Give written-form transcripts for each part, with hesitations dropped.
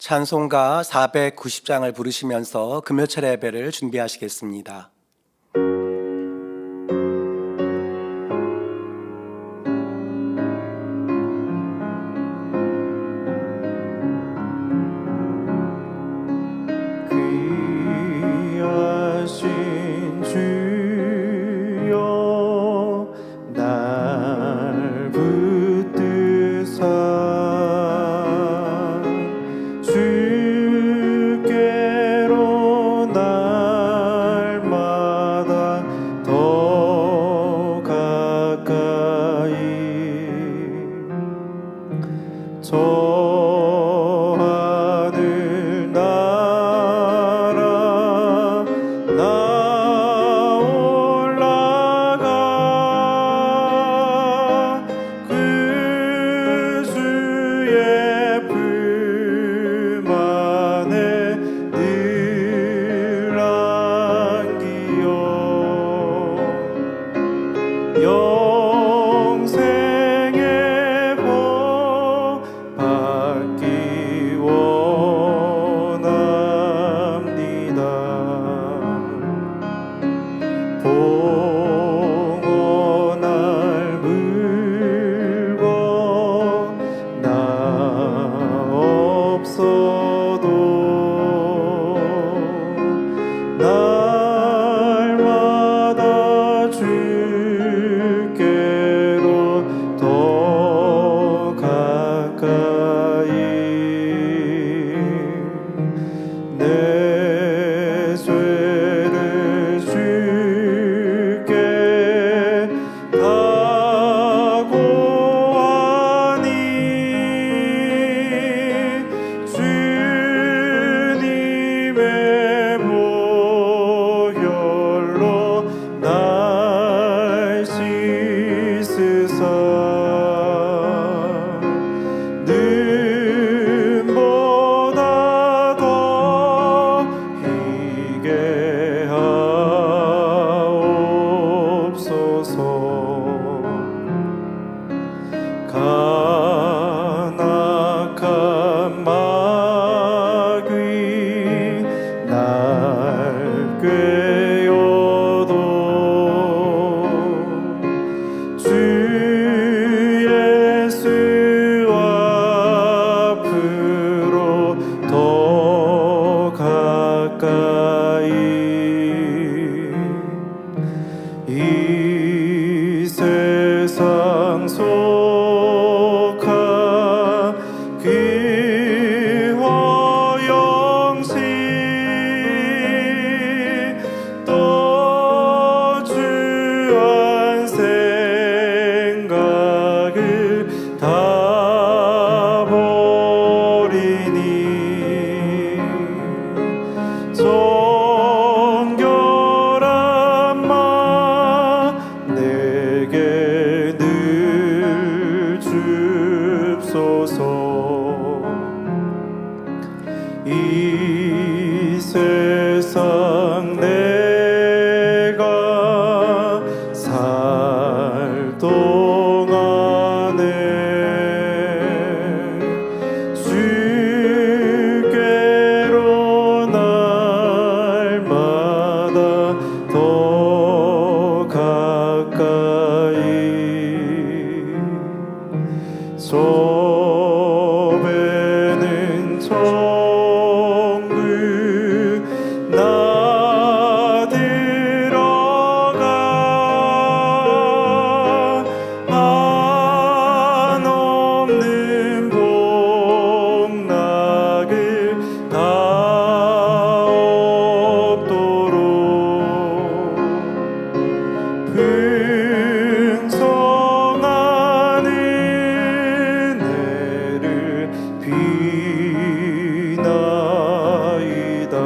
찬송가 490장을 부르시면서 금요철 예배를 준비하시겠습니다. 귀하신 주여 날 붙드사 주께로 날마다 더 가까이 저 하늘 나라 나 올라가 그 주의 품 안에 늘 안기어 영생의 복 받기 원합니다. 봉헌할 물건 나 없어도 날마다 주께로 더 가까이 내 죄를 주께 다 고하니 주님의 보혈로 날 씻으사 눈보다 더 희게 하옵소서. 간악한 마귀 날 꾀어도 주 예수 앞으로 더 가까이 이 세상 속한 그 허영시 또 주한 생각을 다 버리니 정결한 마 내게 늘 줍소서. 이 세상 내가 살 동안에 주께로 날마다 더 가까이 소배는 천국 나 들어가 한없는 복락을 다 얻도록 풍성한 은혜를 비나이다.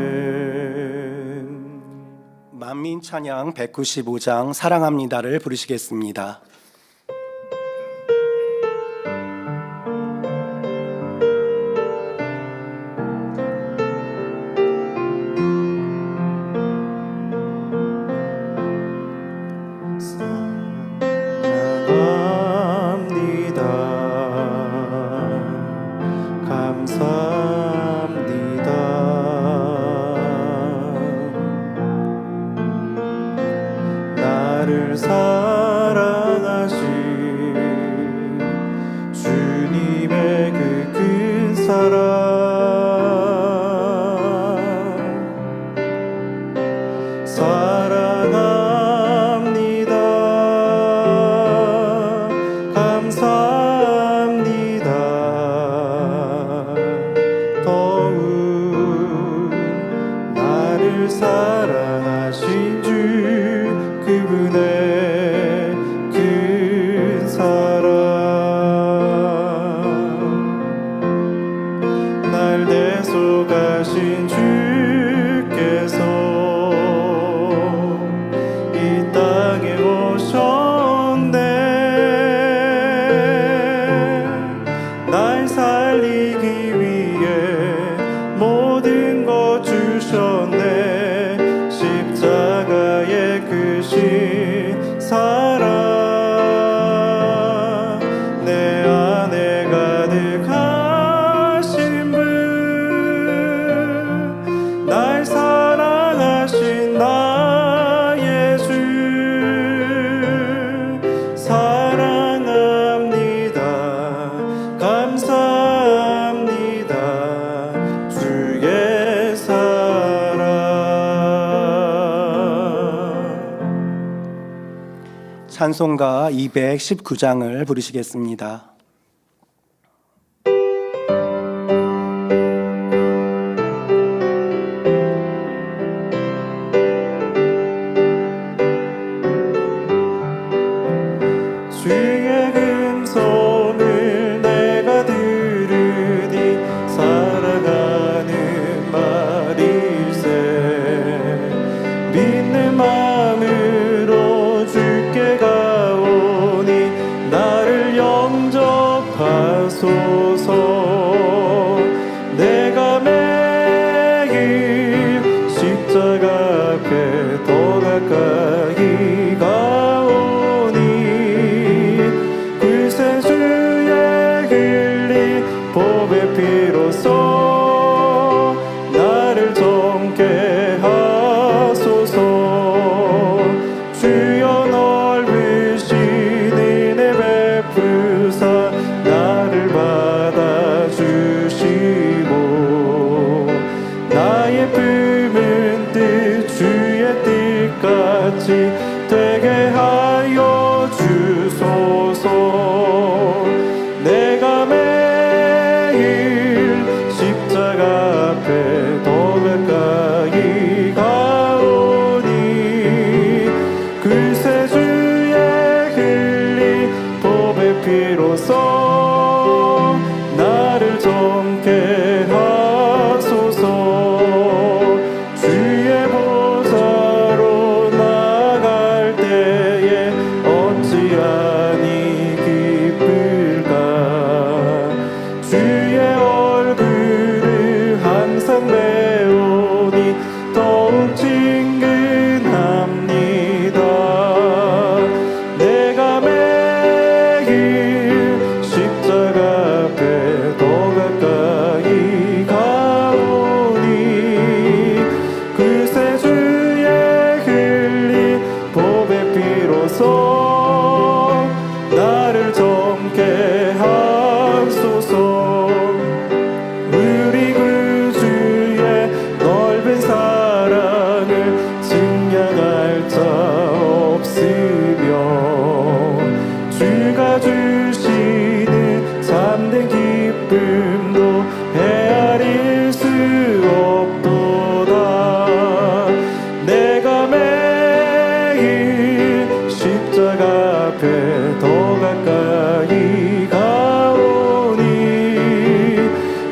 아멘. 만민 찬양 195장 사랑합니다를 부르시겠습니다. 사랑합니다. 나를 사랑하신 주님의 그 큰 사랑 사랑합니다. 감사합니다. 더욱 나를 사랑하신 주 그분의 큰 사랑 날 대속하신 주께서 이 땅에 오셨네. 날 살리기 위해 모든 것 주셨네. 십자가의 크신 사랑 내 안에 가득하신 분 날 사랑하신 나의 주 사랑합니다. 감사합니다. 주의 사랑. 찬송가 219장을 부르시겠습니다. 주의 음성을 내가 들으니 사랑하는 말일세. 믿는 마음으로 주께 가오니 나를 영접하소서. 내가 매일 십자가 앞에 더 가까이 가오니 글쎄 주의 흘린 보배 피로써 나를 정케 하소서. 주여 넓으신 은혜 베푸사 나를 받아주시고 나의 품은 뜻 주의 뜻같이 되게 하여 주소서. 내가 매일 십자가 앞에 더 가까이 가오니 글쎄 주의 흘린 보배 피로써 나를 정케 하소서. 주의 보좌로 나갈 때에 어찌하니 기쁠까. 주의 얼굴을 항상 배우니 더욱 친근합니다. 내가 매일 십자가 앞에 더 가까이 가오니 글쎄 주의 흘린 보배 피로써 나를 정케 하소서. 우리 구주의 넓은 사랑을 증량할 자 없으며 주가 주시는 참된 기쁨도 헤아릴 수 없도다. 내가 매일 십자가 앞에 더 가까이 가오니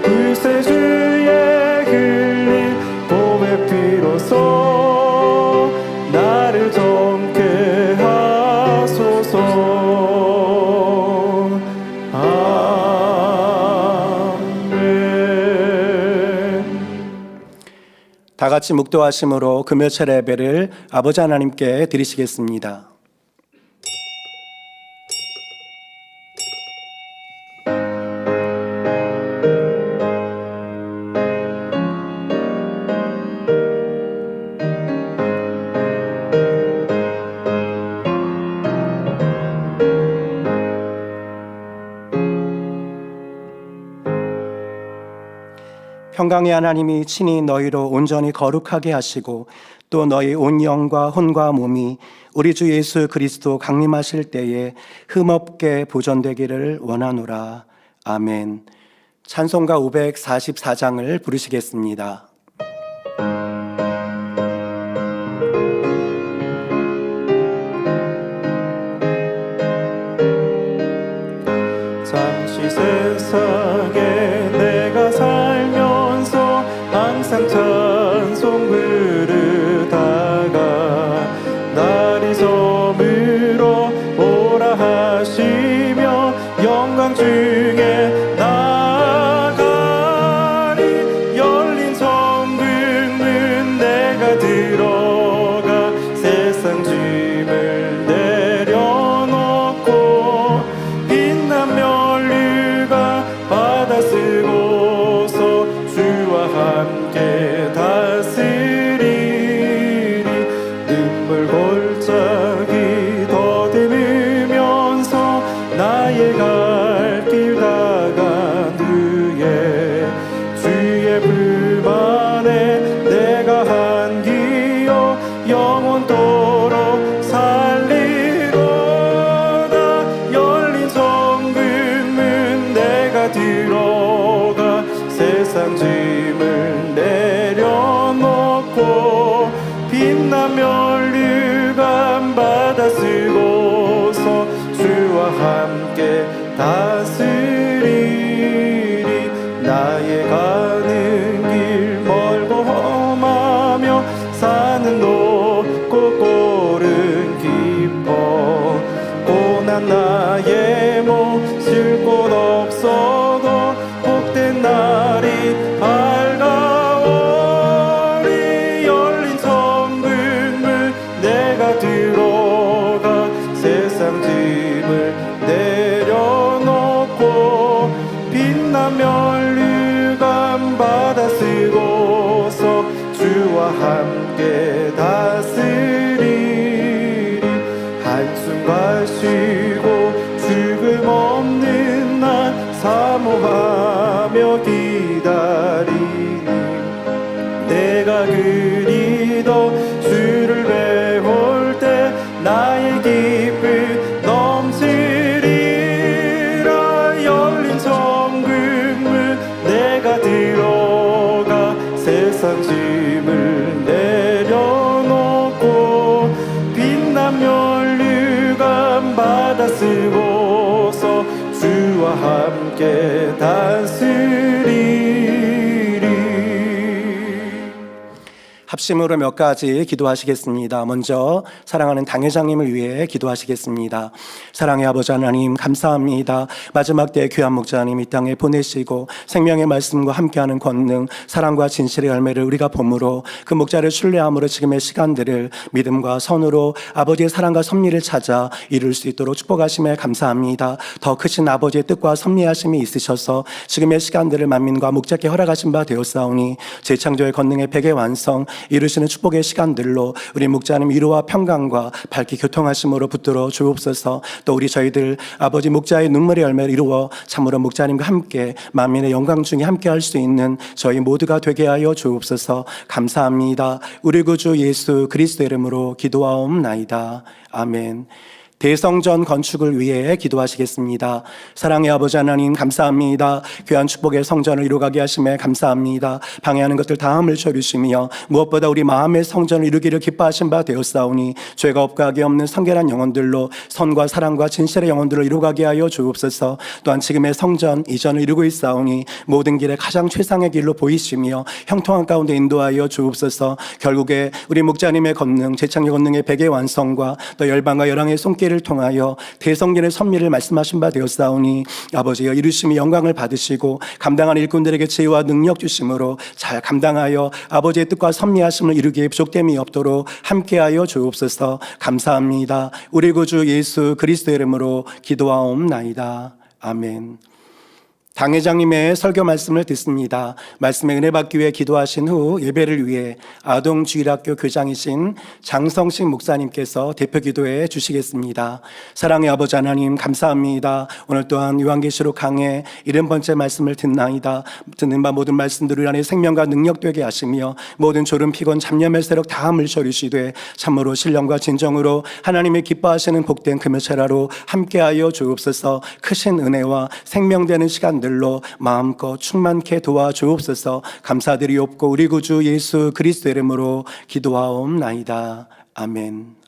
글쎄 주의 흘린 보배 피로써 나를 정케 하소서. 아멘. 다 같이 묵도하심으로 금요철 예배를 아버지 하나님께 드리시겠습니다. 평강의 하나님이 친히 너희로 온전히 거룩하게 하시고 또 너희 온 영과 혼과 몸이 우리 주 예수 그리스도 강림하실 때에 흠없게 보존되기를 원하노라. 아멘. 찬송가 544장을 부르시겠습니다. 잠시 세상에 내가 살면서 항상 찬송 부르다가 날이 저물어 오라 하시며 영광 중에 나가리. 열린 천국문 내가 들어가 세상 짐을 내려놓고 빛난 면류관 받아 쓰고서 주와 함께 다스리리. 눈물 골짜기 더듬으면서 나의 갈 길 다간 후에 주의 품 안에 내가 한기어 영원토록 살리로다. 열린 천국문 내가 들어가 세상 짐을 내려놓고 빛난 면류관 받아 쓰고서 주와 함께 다스리리. 나의 가는 길 멀고 험하며 산은 높고 꼴은 깊어 고난 나의 몫일 곳 없어도 복된 날이 밝아오리. 열린 천국문 내가 들어가 세상 짐을 내려놓고 빛난 면류관 받아 쓰고서 주와 함께 다스리리. 한숨과 쉬고 죽음 없는 날 사모하며 기다리니 내가 그리도 주를 배울 때 나의 기쁨 넘치리라. 열린 천국문 내가 들어가 세상 짐을 내려놓고 빛난 면류관 받아 쓰고서 주와 함께 다스리리. 합심으로 몇 가지 기도하시겠습니다. 먼저 사랑하는 당회장님을 위해 기도하시겠습니다. 사랑의 아버지 하나님 감사합니다. 마지막 때 귀한 목자님 이 땅에 보내시고 생명의 말씀과 함께하는 권능, 사랑과 진실의 열매를 우리가 봄으로 그 목자를 신뢰함으로 지금의 시간들을 믿음과 선으로 아버지의 사랑과 섭리를 찾아 이룰 수 있도록 축복하심에 감사합니다. 더 크신 아버지의 뜻과 섭리하심이 있으셔서 지금의 시간들을 만민과 목자께 허락하신 바 되었사오니 재창조의 권능의 백의 완성 이루시는 축복의 시간들로 우리 목자님 위로와 평강과 밝게 교통하심으로 붙들어 주옵소서. 또 우리 저희들 아버지 목자의 눈물의 열매를 이루어 참으로 목자님과 함께 만민의 영광 중에 함께 할 수 있는 저희 모두가 되게 하여 주옵소서. 감사합니다. 우리 구주 예수 그리스도 이름으로 기도하옵나이다. 아멘. 대성전 건축을 위해 기도하시겠습니다. 사랑의 아버지 하나님 감사합니다. 귀한 축복의 성전을 이루가게 하심에 감사합니다. 방해하는 것들 다 물쳐주시며 무엇보다 우리 마음의 성전을 이루기를 기뻐하신 바 되었사오니 죄가 없고 악이 없는 성결한 영혼들로 선과 사랑과 진실의 영혼들을 이루가게 하여 주옵소서. 또한 지금의 성전 이전을 이루고 있사오니 모든 길에 가장 최상의 길로 보이시며 형통한 가운데 인도하여 주옵소서. 결국에 우리 목자님의 권능, 재창조 권능의 백의 완성과 또 열방과 열왕의 손길 를 통하여 대성전의 섭리를 말씀하신 바 되었사오니 아버지여 이루심이 영광을 받으시고 감당하는 일꾼들에게 지혜와 능력 주심으로 잘 감당하여 아버지의 뜻과 섭리하심을 이루기에 부족됨이 없도록 함께하여 주옵소서. 감사합니다. 우리 구주 예수 그리스도 이름으로 기도하옵나이다. 아멘. 당회장님의 설교 말씀을 듣습니다. 말씀에 은혜 받기 위해 기도하신 후 예배를 위해 아동주일학교 교장이신 장성식 목사님께서 대표 기도해 주시겠습니다. 사랑의 아버지 하나님 감사합니다. 오늘 또한 요한계시록 강해 70번째 말씀을 듣나이다. 듣는 바 모든 말씀들을 안에 생명과 능력 되게 하시며 모든 졸음 피곤 잡념의 세력 다 물처리시되 참으로 신령과 진정으로 하나님의 기뻐하시는 복된 금요철하루 함께하여 주옵소서. 크신 은혜와 생명되는 시간들로 마음껏 충만케 도와주옵소서. 감사드리옵고 우리 구주 예수 그리스도 이름으로 기도하옵나이다. 아멘.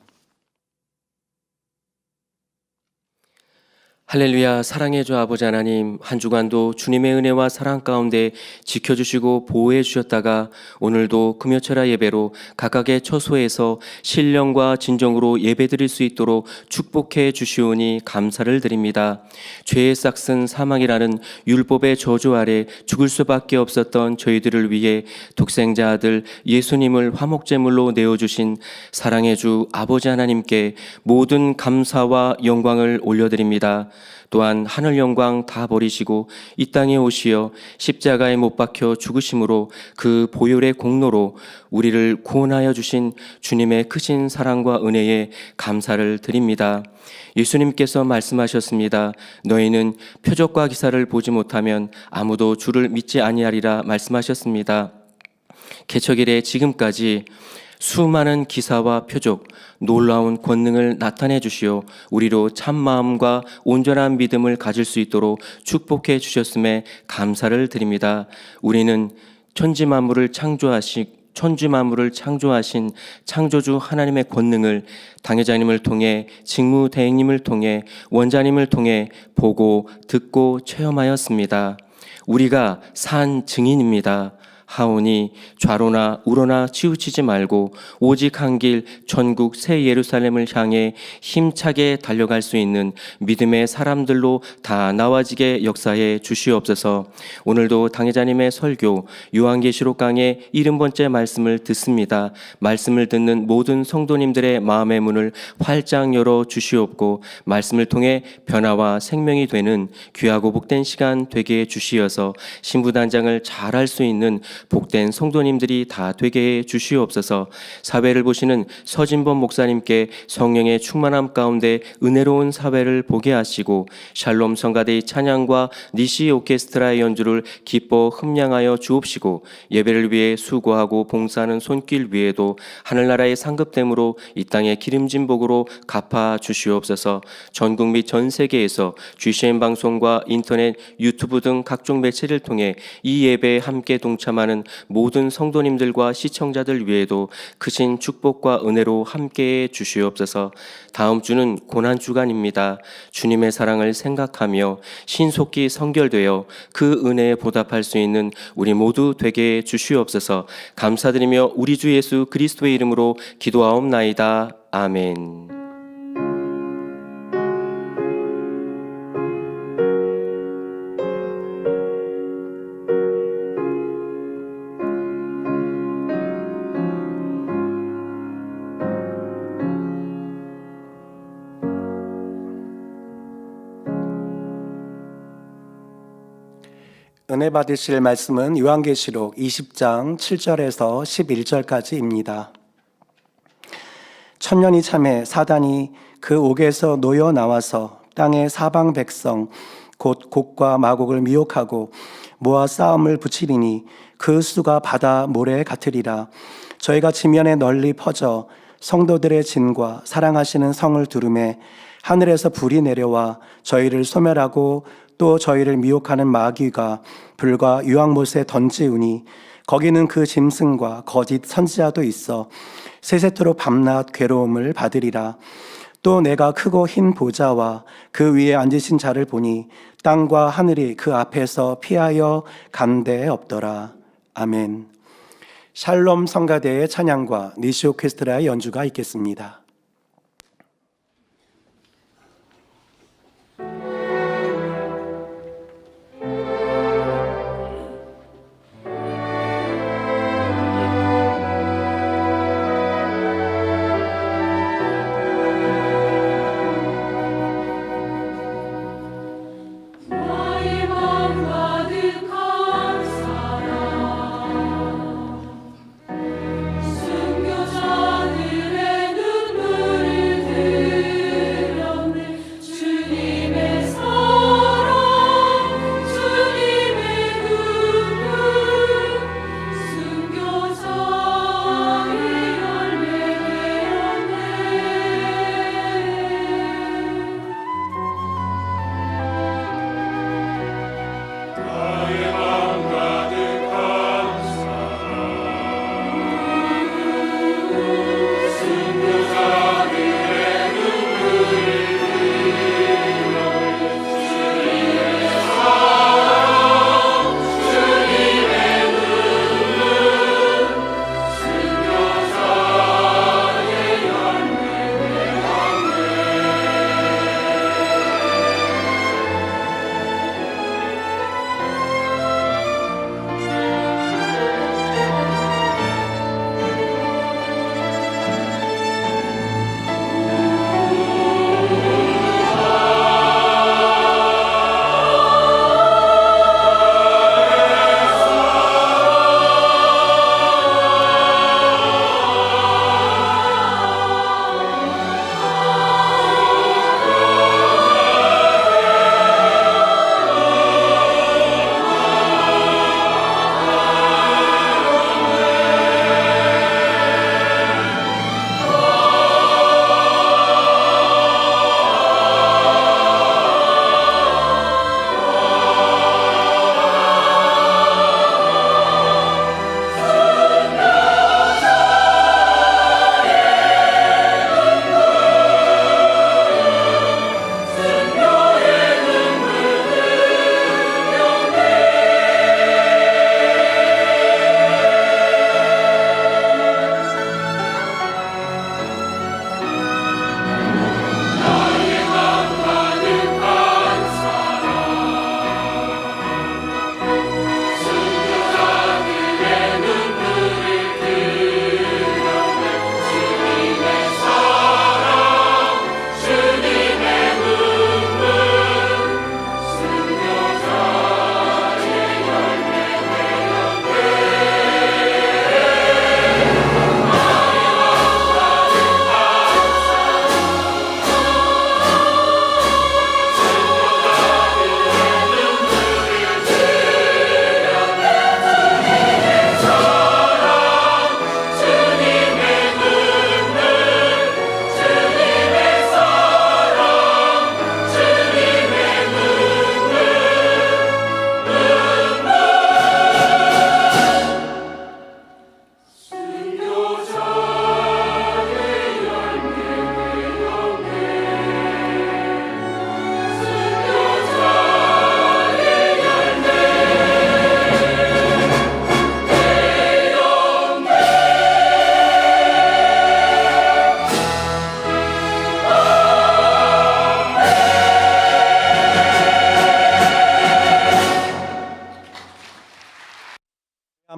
할렐루야. 사랑의 주 아버지 하나님, 한 주간도 주님의 은혜와 사랑 가운데 지켜주시고 보호해 주셨다가 오늘도 금요철야 예배로 각각의 처소에서 신령과 진정으로 예배드릴 수 있도록 축복해 주시오니 감사를 드립니다. 죄의 싹슨 사망이라는 율법의 저주 아래 죽을 수밖에 없었던 저희들을 위해 독생자 아들 예수님을 화목제물로 내어주신 사랑의 주 아버지 하나님께 모든 감사와 영광을 올려드립니다. 또한 하늘 영광 다 버리시고 이 땅에 오시어 십자가에 못 박혀 죽으심으로 그 보혈의 공로로 우리를 구원하여 주신 주님의 크신 사랑과 은혜에 감사를 드립니다. 예수님께서 말씀하셨습니다. 너희는 표적과 기사를 보지 못하면 아무도 주를 믿지 아니하리라 말씀하셨습니다. 개척 이래 지금까지 수많은 기사와 표적, 놀라운 권능을 나타내 주시어 우리로 참 마음과 온전한 믿음을 가질 수 있도록 축복해 주셨음에 감사를 드립니다. 우리는 천지 만물을 창조하신 창조주 하나님의 권능을 당회장님을 통해 직무대행님을 통해 원장님을 통해 보고 듣고 체험하였습니다. 우리가 산 증인입니다. 하오니 좌로나 우로나 치우치지 말고 오직 한 길 전국 새 예루살렘을 향해 힘차게 달려갈 수 있는 믿음의 사람들로 다 나와지게 역사해 주시옵소서. 오늘도 당회자님의 설교 요한계시록 강의 70번째 말씀을 듣습니다. 말씀을 듣는 모든 성도님들의 마음의 문을 활짝 열어 주시옵고 말씀을 통해 변화와 생명이 되는 귀하고 복된 시간 되게 해 주시어서 신부단장을 잘할 수 있는 복된 성도님들이 다 되게 해 주시옵소서. 사회를 보시는 서진범 목사님께 성령의 충만함 가운데 은혜로운 사회를 보게 하시고 샬롬 성가대의 찬양과 니시 오케스트라의 연주를 기뻐 흠량하여 주옵시고 예배를 위해 수고하고 봉사하는 손길 위에도 하늘나라의 상급됨으로 이 땅의 기름진 복으로 갚아 주시옵소서. 전국 및 전 세계에서 GCN 방송과 인터넷, 유튜브 등 각종 매체를 통해 이 예배에 함께 동참하는 모든 성도님들과 시청자들 위에도 크신 축복과 은혜로 함께해 주시옵소서. 다음 주는 고난주간입니다. 주님의 사랑을 생각하며 신속히 성결되어 그 은혜에 보답할 수 있는 우리 모두 되게 해 주시옵소서. 감사드리며 우리 주 예수 그리스도의 이름으로 기도하옵나이다. 아멘. 은혜 받으실 말씀은 요한계시록 20장 7절에서 11절까지입니다. 천년이 참해 사단이 그 옥에서 놓여 나와서 땅의 사방 백성 곧 곡과 마곡을 미혹하고 모아 싸움을 붙이리니 그 수가 바다 모래 같으리라. 저희가 지면에 널리 퍼져 성도들의 진과 사랑하시는 성을 두르매 하늘에서 불이 내려와 저희를 소멸하고 또 저희를 미혹하는 마귀가 불과 유황못에 던지우니 거기는 그 짐승과 거짓 선지자도 있어 세세토록 밤낮 괴로움을 받으리라. 또 내가 크고 흰 보좌와 그 위에 앉으신 자를 보니 땅과 하늘이 그 앞에서 피하여 간 데 없더라. 아멘. 샬롬 성가대의 찬양과 니시 오케스트라의 연주가 있겠습니다. 나의 마음과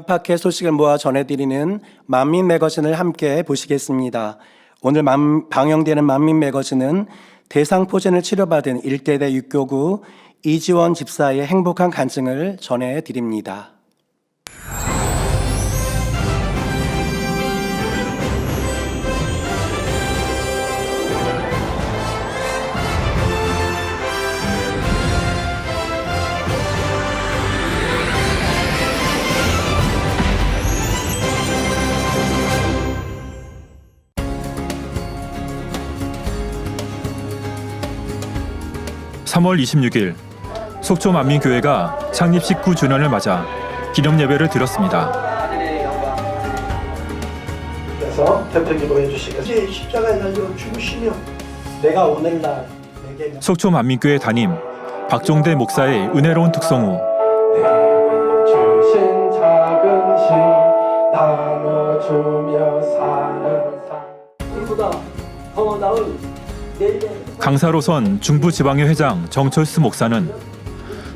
안팎의 소식을 모아 전해드리는 만민 매거진을 함께 보시겠습니다. 오늘 방영되는 만민 매거진은 대상포진을 치료받은 일대대 육교구 이지원 집사의 행복한 간증을 전해드립니다. (3월 26일) 속초 만민교회가 창립 19주년을 맞아 기념 예배를 드렸습니다. 그래서 대표 기도해 주시겠습니다. 이제 십자가에 달려 죽으시며 내가 오늘날 내게 속초 만민교회 담임 박종대 목사의 은혜로운 특송 후 주신 작은 신 나눠주며 사는 삶 우리보다 더 나은 내일의 강사로선 중부지방회 회장 정철수 목사는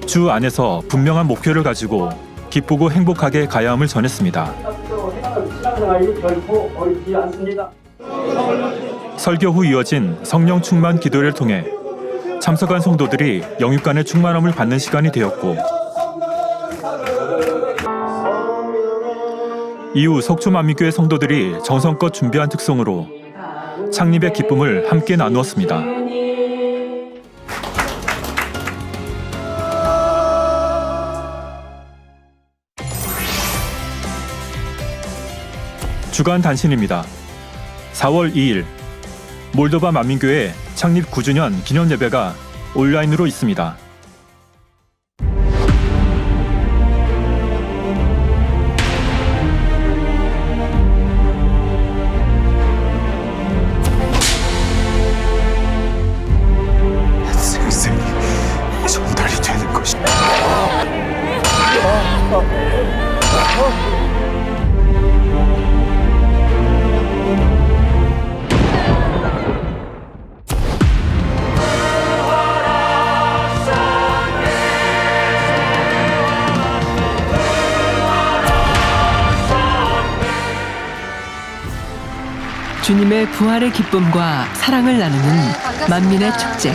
주 안에서 분명한 목표를 가지고 기쁘고 행복하게 가야 함을 전했습니다. 신앙생활이 결코 어렵지 않습니다. 설교 후 이어진 성령 충만 기도를 통해 참석한 성도들이 영육간의 충만함을 받는 시간이 되었고, 이후 속초 만민교회 성도들이 정성껏 준비한 특송으로 창립의 기쁨을 함께 나누었습니다. 주간 단신입니다. 4월 2일 몰도바 만민교회 창립 9주년 기념 예배가 온라인으로 있습니다. 슬슬 전달이 되는 것입니다. 주님의 부활의 기쁨과 사랑을 나누는 만민의 축제.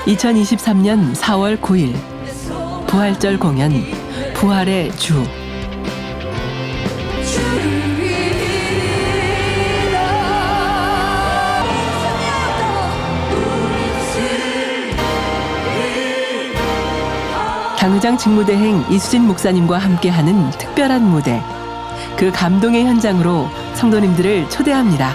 2023년 4월 9일 부활절 공연 부활의 주. 당의장 직무대행 이수진 목사님과 함께하는 특별한 무대. 그 감동의 현장으로 성도님들을 초대합니다.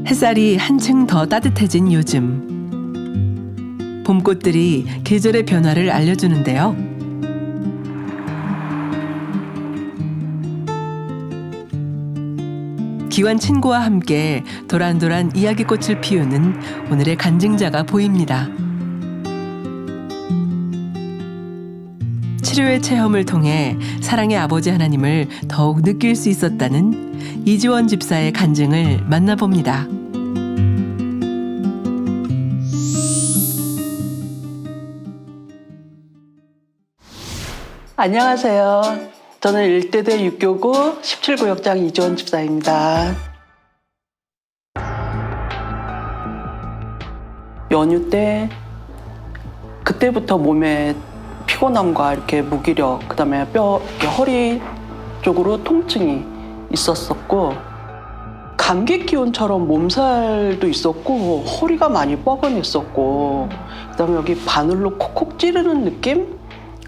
햇살이 한층 더 따뜻해진 요즘, 봄꽃들이 계절의 변화를 알려주는데요. 귀한 친구와 함께 도란도란 이야기꽃을 피우는 오늘의 간증자가 보입니다. 치료의 체험을 통해 사랑의 아버지 하나님을 더욱 느낄 수 있었다는 이지원 집사의 간증을 만나봅니다. 안녕하세요. 저는 일대대 육교구 17구역장 이지원 집사입니다. 연휴 때 그때부터 몸에 피곤함과 이렇게 무기력, 그다음에 뼈, 이렇게 허리 쪽으로 통증이 있었었고, 감기 기운처럼 몸살도 있었고, 허리가 많이 뻐근했었고, 그다음에 여기 바늘로 콕콕 찌르는 느낌?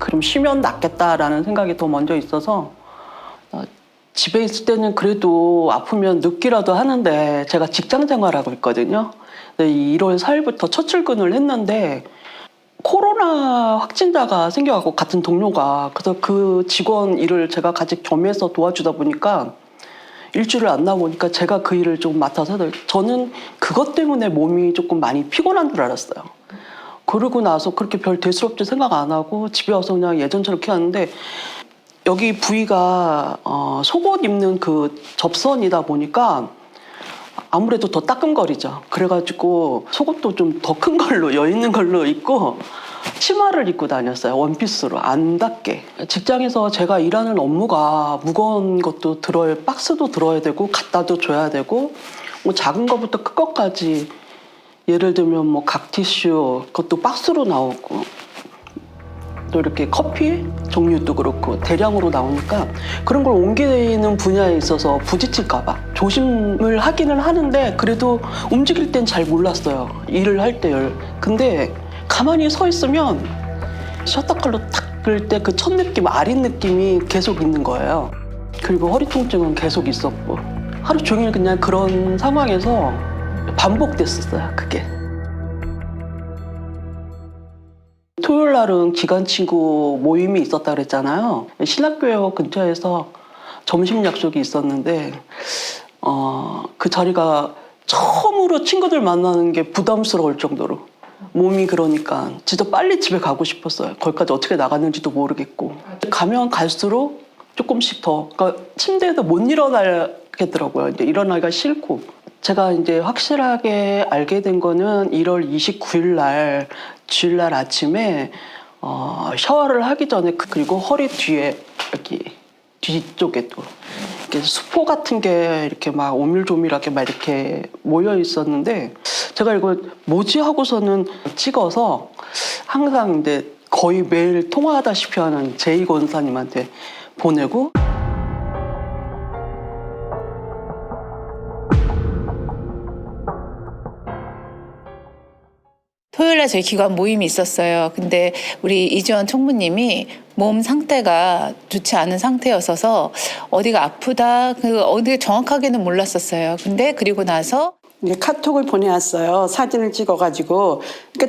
그럼 쉬면 낫겠다라는 생각이 더 먼저 있어서 집에 있을 때는 그래도 아프면 눕기라도 하는데, 제가 직장 생활하고 있거든요. 1월 4일부터 첫 출근을 했는데 코로나 확진자가 생겨갖고 같은 동료가 그래서 그 직원 일을 제가 같이 겸해서 도와주다 보니까 일주일을 안 나오니까 제가 그 일을 좀 맡아서 저는 그것 때문에 몸이 조금 많이 피곤한 줄 알았어요. 그러고 나서 그렇게 별 대수롭게 생각 안 하고 집에 와서 그냥 예전처럼 이렇게 하는데 여기 부위가 속옷 입는 그 접선이다 보니까 아무래도 더 따끔거리죠. 그래가지고 속옷도 좀 더 큰 걸로 여 있는 걸로 입고 치마를 입고 다녔어요. 원피스로 안 닿게. 직장에서 제가 일하는 업무가 무거운 것도 박스도 들어야 되고 갖다도 줘야 되고 뭐 작은 것부터 큰 것까지 예를 들면 뭐 각티슈 그것도 박스로 나오고 또 이렇게 커피 종류도 그렇고 대량으로 나오니까 그런 걸 옮기는 분야에 있어서 부딪힐까 봐 조심을 하기는 하는데 그래도 움직일 땐 잘 몰랐어요. 일을 할 때요. 근데 가만히 서 있으면 셔터칼로 탁 긁을 때 그 첫 느낌, 아린 느낌이 계속 있는 거예요. 그리고 허리 통증은 계속 있었고 하루 종일 그냥 그런 상황에서 반복됐었어요. 그게. 토요일 날은 기관 친구 모임이 있었다 그랬잖아요. 신학교역 근처에서 점심 약속이 있었는데 그 자리가 처음으로 친구들 만나는 게 부담스러울 정도로 몸이 그러니까 진짜 빨리 집에 가고 싶었어요. 거기까지 어떻게 나갔는지도 모르겠고 가면 갈수록 조금씩 더 그러니까 침대에서 못 일어나겠더라고요. 이제 일어나기가 싫고 제가 이제 확실하게 알게 된 거는 1월 29일 날 주일날 아침에 샤워를 하기 전에 그리고 허리 뒤에 여기 뒤쪽에도 이렇게 수포 같은 게 이렇게 막 오밀조밀하게 막 이렇게 모여 있었는데 제가 이거 뭐지 하고서는 찍어서 항상 이제 거의 매일 통화하다시피 하는 제이 권사님한테 보내고 토요일날 저희 기관 모임이 있었어요. 근데 우리 이주원 총무님이 몸 상태가 좋지 않은 상태였어서 어디가 아프다, 어디 정확하게는 몰랐었어요. 근데 그리고 나서 카톡을 보내왔어요. 사진을 찍어가지고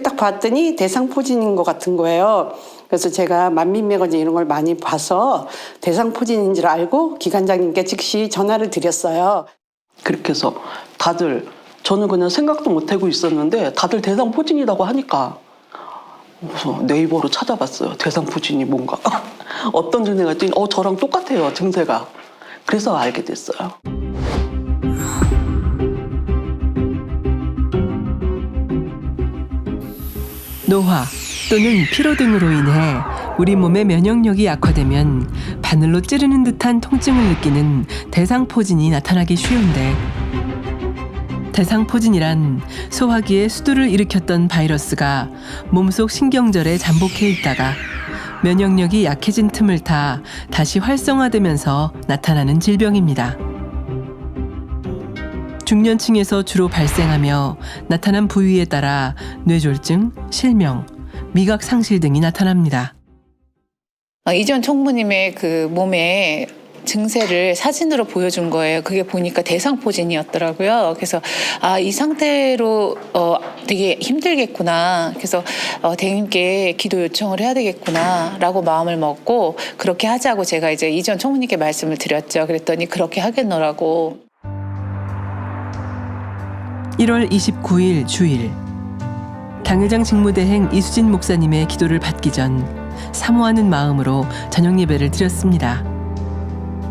딱 봤더니 대상포진인 것 같은 거예요. 그래서 제가 만민매거진 이런 걸 많이 봐서 대상포진인 줄 알고 기관장님께 즉시 전화를 드렸어요. 그렇게 해서 다들 저는 그냥 생각도 못하고 있었는데 다들 대상포진이라고 하니까 그래서 네이버로 찾아봤어요. 대상포진이 뭔가 어떤 증세가 있더니 저랑 똑같아요. 증세가. 그래서 알게 됐어요. 노화 또는 피로 등으로 인해 우리 몸의 면역력이 약화되면 바늘로 찌르는 듯한 통증을 느끼는 대상포진이 나타나기 쉬운데 대상포진이란 소화기에 수두를 일으켰던 바이러스가 몸속 신경절에 잠복해 있다가 면역력이 약해진 틈을 타 다시 활성화되면서 나타나는 질병입니다. 중년층에서 주로 발생하며 나타난 부위에 따라 뇌졸중, 실명, 미각 상실 등이 나타납니다. 이주원 총무님의 그 몸에 증세를 사진으로 보여준 거예요. 그게 보니까 대상포진이었더라고요. 그래서 이 상태로 되게 힘들겠구나. 그래서 대님께 기도 요청을 해야 되겠구나라고 마음을 먹고 그렇게 하자고 제가 이제 이주원 총무님께 말씀을 드렸죠. 그랬더니 그렇게 하겠노라고. 1월 29일 주일 당회장 직무대행 이수진 목사님의 기도를 받기 전 사모하는 마음으로 저녁 예배를 드렸습니다.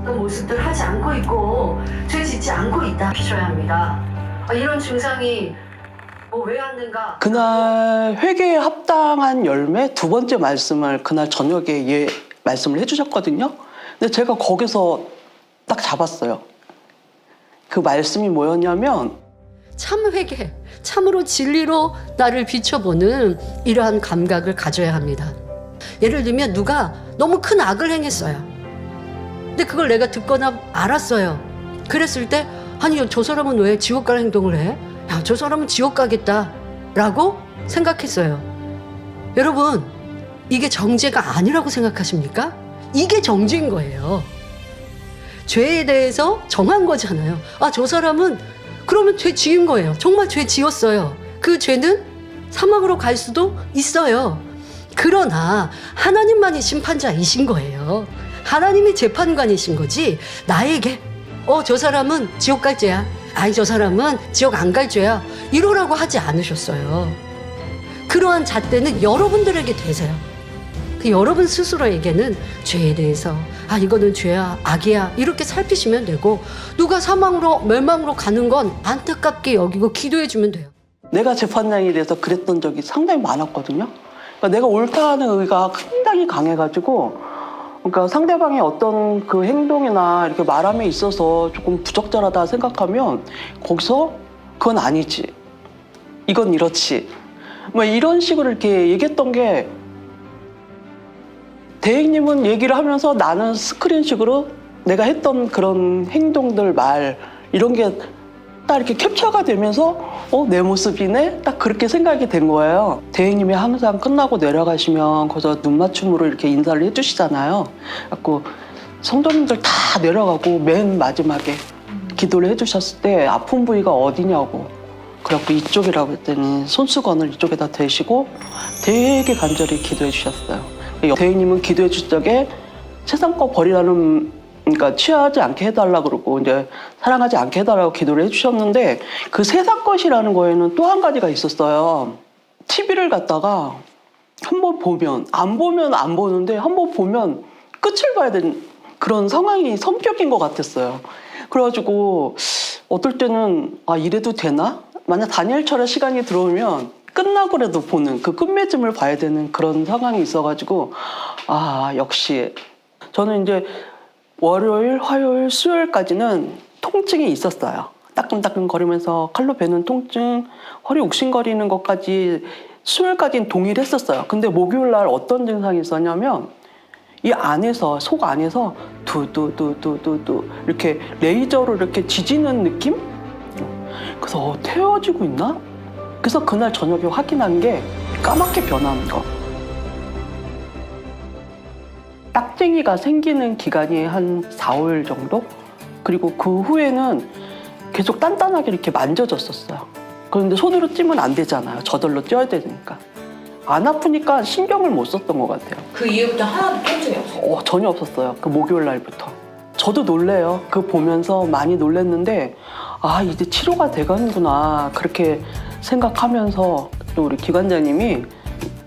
모습들 하지 않고 있고 죄 짓지 않고 있다 비춰야 합니다. 이런 증상이 왜 왔는가? 그날 회개에 합당한 열매 두 번째 말씀을 그날 저녁에 말씀을 해주셨거든요. 근데 제가 거기서 딱 잡았어요. 그 말씀이 뭐였냐면 참 회개, 참으로 진리로 나를 비춰보는 이러한 감각을 가져야 합니다. 예를 들면 누가 너무 큰 악을 행했어요. 근데 그걸 내가 듣거나 알았어요. 그랬을 때 아니 저 사람은 왜 지옥 갈 행동을 해? 야, 저 사람은 지옥 가겠다 라고 생각했어요. 여러분 이게 정죄가 아니라고 생각하십니까? 이게 정죄인 거예요. 죄에 대해서 정한 거잖아요. 저 사람은 그러면 죄 지은 거예요. 정말 죄 지었어요. 그 죄는 사막으로 갈 수도 있어요. 그러나 하나님만이 심판자이신 거예요. 하나님이 재판관이신 거지 나에게 저 사람은 지옥 갈 죄야. 아니 저 사람은 지옥 안 갈 죄야. 이러라고 하지 않으셨어요. 그러한 잣대는 여러분들에게 되세요. 그 여러분 스스로에게는 죄에 대해서 이거는 죄야, 악이야 이렇게 살피시면 되고 누가 사망으로 멸망으로 가는 건 안타깝게 여기고 기도해 주면 돼요. 내가 재판장이 돼서 그랬던 적이 상당히 많았거든요. 그러니까 내가 옳다는 의가 상당히 강해가지고 그러니까 상대방의 어떤 그 행동이나 이렇게 말함에 있어서 조금 부적절하다 생각하면 거기서 그건 아니지. 이건 이렇지. 뭐 이런 식으로 이렇게 얘기했던 게 대행님은 얘기를 하면서 나는 스크린식으로 내가 했던 그런 행동들, 말 이런 게 딱 이렇게 캡처가 되면서 내 모습이네? 딱 그렇게 생각이 된 거예요. 대행님이 항상 끝나고 내려가시면 거기서 눈맞춤으로 이렇게 인사를 해주시잖아요. 그래갖고 성도님들 다 내려가고 맨 마지막에 기도를 해주셨을 때 아픈 부위가 어디냐고 그래갖고 이쪽이라고 했더니 손수건을 이쪽에다 대시고 되게 간절히 기도해 주셨어요. 대행님은 기도해 줄 적에 세상 거 버리라는 그러니까 취하지 않게 해달라 그러고 이제 사랑하지 않게 해달라고 기도를 해주셨는데 그 세상 것이라는 거에는 또 한 가지가 있었어요. TV를 갖다가 한번 보면 안 보는데 한번 보면 끝을 봐야 되는 그런 상황이 성격인 것 같았어요. 그래가지고 어떨 때는 이래도 되나? 만약 다니엘처럼 시간이 들어오면 끝나고라도 보는 그 끝맺음을 봐야 되는 그런 상황이 있어가지고 역시 저는 이제 월요일, 화요일, 수요일까지는 통증이 있었어요. 따끔따끔 거리면서 칼로 베는 통증, 허리 욱신거리는 것까지 수요일까지는 동일했었어요. 근데 목요일 날 어떤 증상이 있었냐면 이 안에서 속 안에서 두두두두두두 이렇게 레이저로 이렇게 지지는 느낌? 그래서 태워지고 있나? 그래서 그날 저녁에 확인한 게 까맣게 변하는 거. 딱쟁이가 생기는 기간이 한 4, 5일 정도? 그리고 그 후에는 계속 단단하게 이렇게 만져졌었어요. 그런데 손으로 찌면 안 되잖아요. 저절로 쪄야 되니까. 안 아프니까 신경을 못 썼던 것 같아요. 그 이후부터 하나도 통증이 없어요? 전혀 없었어요. 그 목요일 날부터. 저도 놀래요. 그거 보면서 많이 놀랬는데 이제 치료가 돼가는구나 그렇게 생각하면서 또 우리 기관장님이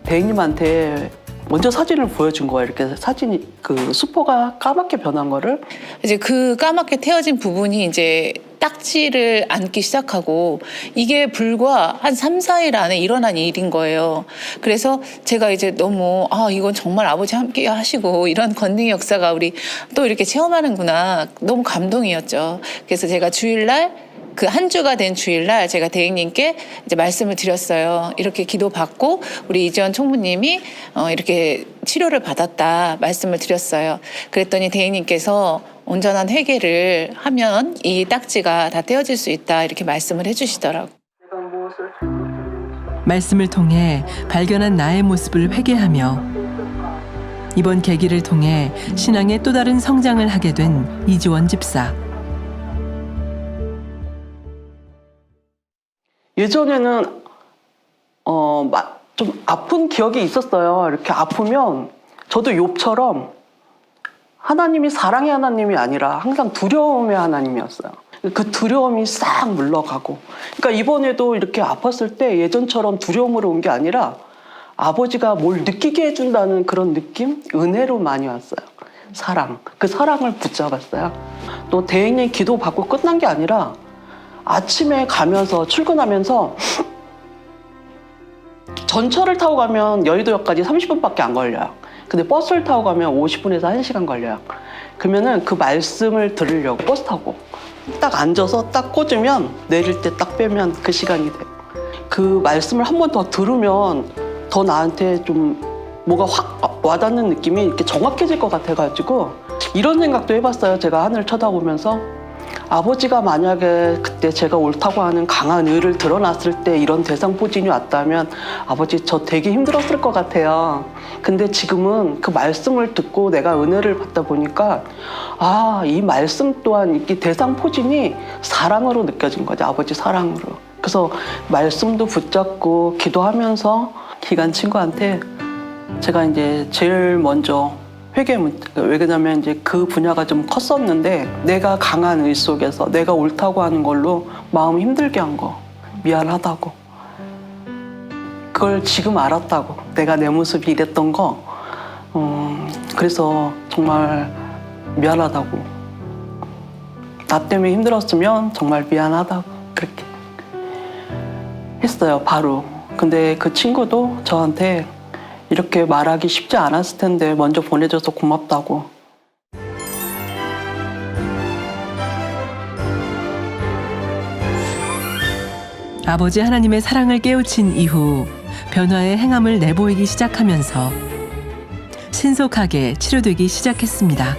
대행님한테 먼저 사진을 보여준 거예요. 이렇게 사진이 그 수포가 까맣게 변한 거를 이제 그 까맣게 태워진 부분이 이제 딱지를 앉기 시작하고 이게 불과 한 3, 4일 안에 일어난 일인 거예요. 그래서 제가 이제 너무 이건 정말 아버지 함께 하시고 이런 권능의 역사가 우리 또 이렇게 체험하는구나 너무 감동이었죠. 그래서 제가 주일날 그 한 주가 된 주일날 제가 대행님께 이제 말씀을 드렸어요. 이렇게 기도 받고 우리 이지원 총무님이 이렇게 치료를 받았다 말씀을 드렸어요. 그랬더니 대행님께서 온전한 회개를 하면 이 딱지가 다 떼어질 수 있다 이렇게 말씀을 해주시더라고요. 말씀을 통해 발견한 나의 모습을 회개하며 이번 계기를 통해 신앙의 또 다른 성장을 하게 된 이지원 집사. 예전에는 좀 아픈 기억이 있었어요. 이렇게 아프면 저도 욥처럼 하나님이 사랑의 하나님이 아니라 항상 두려움의 하나님이었어요. 그 두려움이 싹 물러가고 그러니까 이번에도 이렇게 아팠을 때 예전처럼 두려움으로 온 게 아니라 아버지가 뭘 느끼게 해준다는 그런 느낌? 은혜로 많이 왔어요. 사랑. 그 사랑을 붙잡았어요. 또 대행님 기도 받고 끝난 게 아니라 아침에 가면서 출근하면서 전철을 타고 가면 여의도역까지 30분밖에 안 걸려요. 근데 버스를 타고 가면 50분에서 1시간 걸려요. 그러면은 그 말씀을 들으려고 버스 타고 딱 앉아서 딱 꽂으면 내릴 때 딱 빼면 그 시간이 돼요. 그 말씀을 한 번 더 들으면 더 나한테 좀 뭐가 확 와닿는 느낌이 이렇게 정확해질 것 같아가지고 이런 생각도 해봤어요. 제가 하늘 쳐다보면서 아버지가 만약에 그때 제가 옳다고 하는 강한 의를 드러났을 때 이런 대상포진이 왔다면 아버지 저 되게 힘들었을 것 같아요. 근데 지금은 그 말씀을 듣고 내가 은혜를 받다 보니까 이 말씀 또한 이 대상포진이 사랑으로 느껴진 거죠. 아버지 사랑으로. 그래서 말씀도 붙잡고 기도하면서 기관 친구한테 제가 이제 제일 먼저 왜 그러냐면 이제 그 분야가 좀 컸었는데 내가 강한 의 속에서 내가 옳다고 하는 걸로 마음 힘들게 한 거 미안하다고 그걸 지금 알았다고 내가 내 모습이 이랬던 거 그래서 정말 미안하다고 나 때문에 힘들었으면 정말 미안하다고 그렇게 했어요 바로. 근데 그 친구도 저한테 이렇게 말하기 쉽지 않았을 텐데 먼저 보내줘서 고맙다고. 아버지 하나님의 사랑을 깨우친 이후 변화의 행함을 내보이기 시작하면서 신속하게 치료되기 시작했습니다.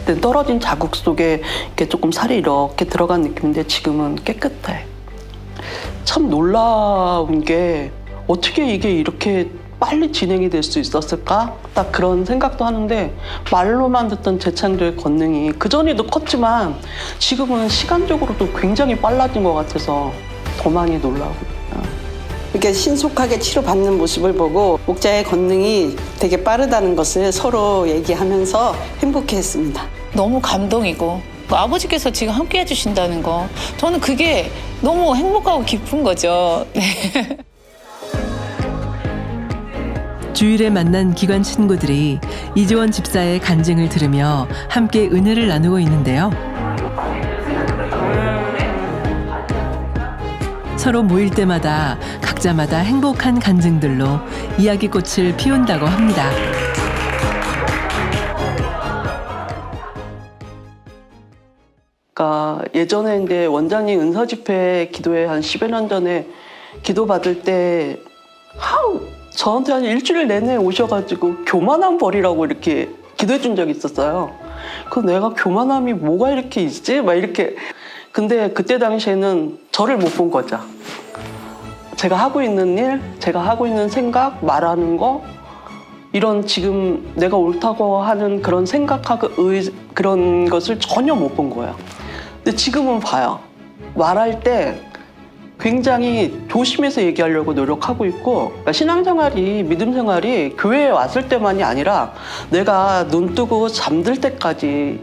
그때 떨어진 자국 속에 이렇게 조금 살이 이렇게 들어간 느낌인데 지금은 깨끗해. 참 놀라운 게 어떻게 이게 이렇게 빨리 진행이 될 수 있었을까? 딱 그런 생각도 하는데 말로만 듣던 재창조의 권능이 그전에도 컸지만 지금은 시간적으로도 굉장히 빨라진 것 같아서 더 많이 놀라고. 이렇게 신속하게 치료받는 모습을 보고 목자의 권능이 되게 빠르다는 것을 서로 얘기하면서 행복해했습니다. 너무 감동이고 아버지께서 지금 함께 해주신다는 거 저는 그게 너무 행복하고 기쁜 거죠. 네. 주일에 만난 기관 친구들이 이지원 집사의 간증을 들으며 함께 은혜를 나누고 있는데요. 서로 모일 때마다 각자마다 행복한 간증들로 이야기꽃을 피운다고 합니다. 그러니까 예전에 이제 원장님 은서 집회 기도회 한 10여 년 전에 기도 받을 때 저한테 한 일주일 내내 오셔가지고 교만함 버리라고 이렇게 기도해 준 적이 있었어요. 그래서 내가 교만함이 뭐가 이렇게 있지? 막 이렇게. 근데 그때 당시에는 저를 못 본 거죠. 제가 하고 있는 일, 제가 하고 있는 생각, 말하는 거 이런 지금 내가 옳다고 하는 그런 생각하고 그런 것을 전혀 못 본 거예요. 근데 지금은 봐요. 말할 때 굉장히 조심해서 얘기하려고 노력하고 있고 그러니까 신앙생활이 믿음 생활이 교회에 왔을 때만이 아니라 내가 눈 뜨고 잠들 때까지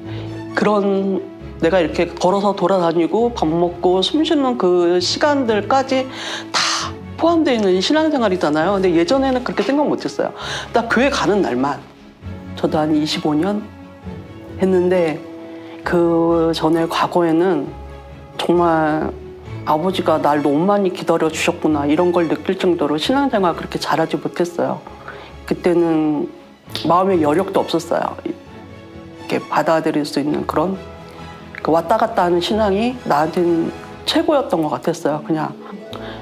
그런 내가 이렇게 걸어서 돌아다니고 밥 먹고 숨 쉬는 그 시간들까지 다 포함되어 있는 신앙생활이잖아요. 근데 예전에는 그렇게 생각 못했어요. 딱 교회 가는 날만 저도 한 25년 했는데 그 전에 과거에는 정말 아버지가 날 너무 많이 기다려 주셨구나 이런 걸 느낄 정도로 신앙생활 그렇게 잘하지 못했어요. 그때는 마음의 여력도 없었어요. 이렇게 받아들일 수 있는 그런 왔다 갔다 하는 신앙이 나한테는 최고였던 것 같았어요. 그냥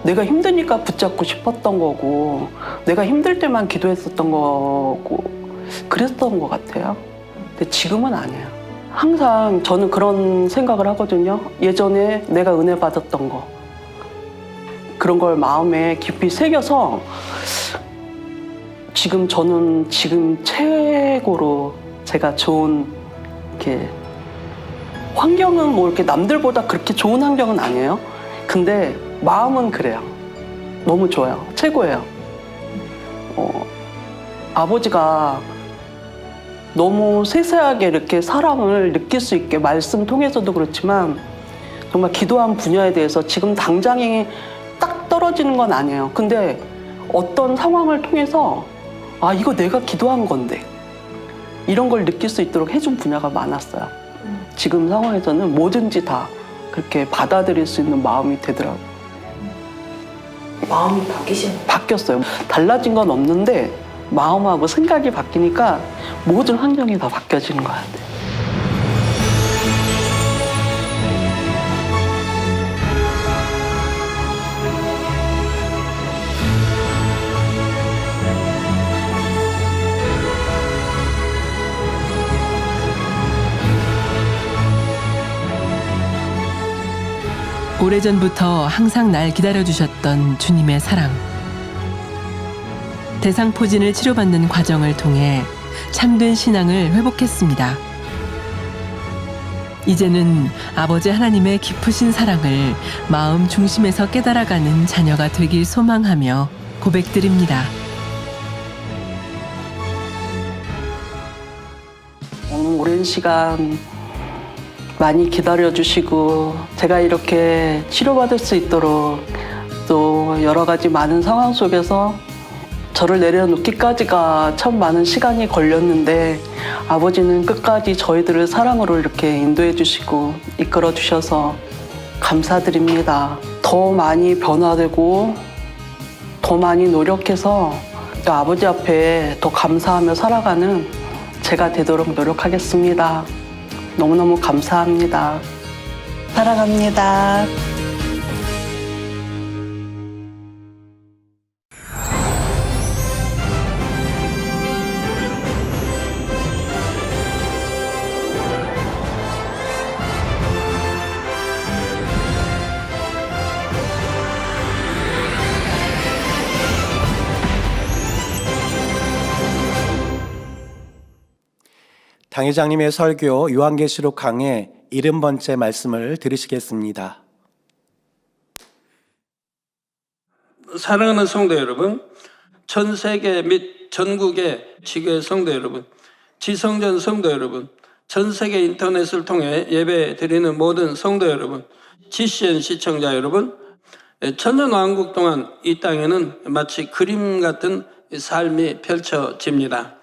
내가 힘드니까 붙잡고 싶었던 거고 내가 힘들 때만 기도했었던 거고 그랬던 것 같아요. 근데 지금은 아니에요. 항상 저는 그런 생각을 하거든요. 예전에 내가 은혜 받았던 거 그런 걸 마음에 깊이 새겨서 저는 지금 최고로 제가 좋은 이렇게 환경은 뭐 이렇게 남들보다 그렇게 좋은 환경은 아니에요. 근데 마음은 그래요. 너무 좋아요. 최고예요. 아버지가 너무 세세하게 이렇게 사랑을 느낄 수 있게 말씀 통해서도 그렇지만 정말 기도한 분야에 대해서 지금 당장에 딱 떨어지는 건 아니에요. 근데 어떤 상황을 통해서 이거 내가 기도한 건데 이런 걸 느낄 수 있도록 해준 분야가 많았어요. 지금 상황에서는 뭐든지 다 그렇게 받아들일 수 있는 마음이 되더라고요. 마음이 바뀌었어요. 달라진 건 없는데 마음하고 생각이 바뀌니까 모든 환경이 다 바뀌어지는 것 같아요. 오래전부터 항상 날 기다려주셨던 주님의 사랑. 대상포진을 치료받는 과정을 통해 참된 신앙을 회복했습니다. 이제는 아버지 하나님의 깊으신 사랑을 마음 중심에서 깨달아가는 자녀가 되길 소망하며 고백드립니다. 오랜 시간 많이 기다려주시고 제가 이렇게 치료받을 수 있도록 또 여러 가지 많은 상황 속에서 저를 내려놓기까지가 참 많은 시간이 걸렸는데 아버지는 끝까지 저희들을 사랑으로 이렇게 인도해 주시고 이끌어 주셔서 감사드립니다. 더 많이 변화되고 더 많이 노력해서 아버지 앞에 더 감사하며 살아가는 제가 되도록 노력하겠습니다. 너무너무 감사합니다. 사랑합니다. 당회장님의 설교 요한계시록 강의 70번째 말씀을 들으시겠습니다. 사랑하는 성도 여러분, 전 세계 및 전국의 지교회 성도 여러분, 지성전 성도 여러분, 전 세계 인터넷을 통해 예배 드리는 모든 성도 여러분, GCN 시청자 여러분, 천년왕국 동안 이 땅에는 마치 그림 같은 삶이 펼쳐집니다.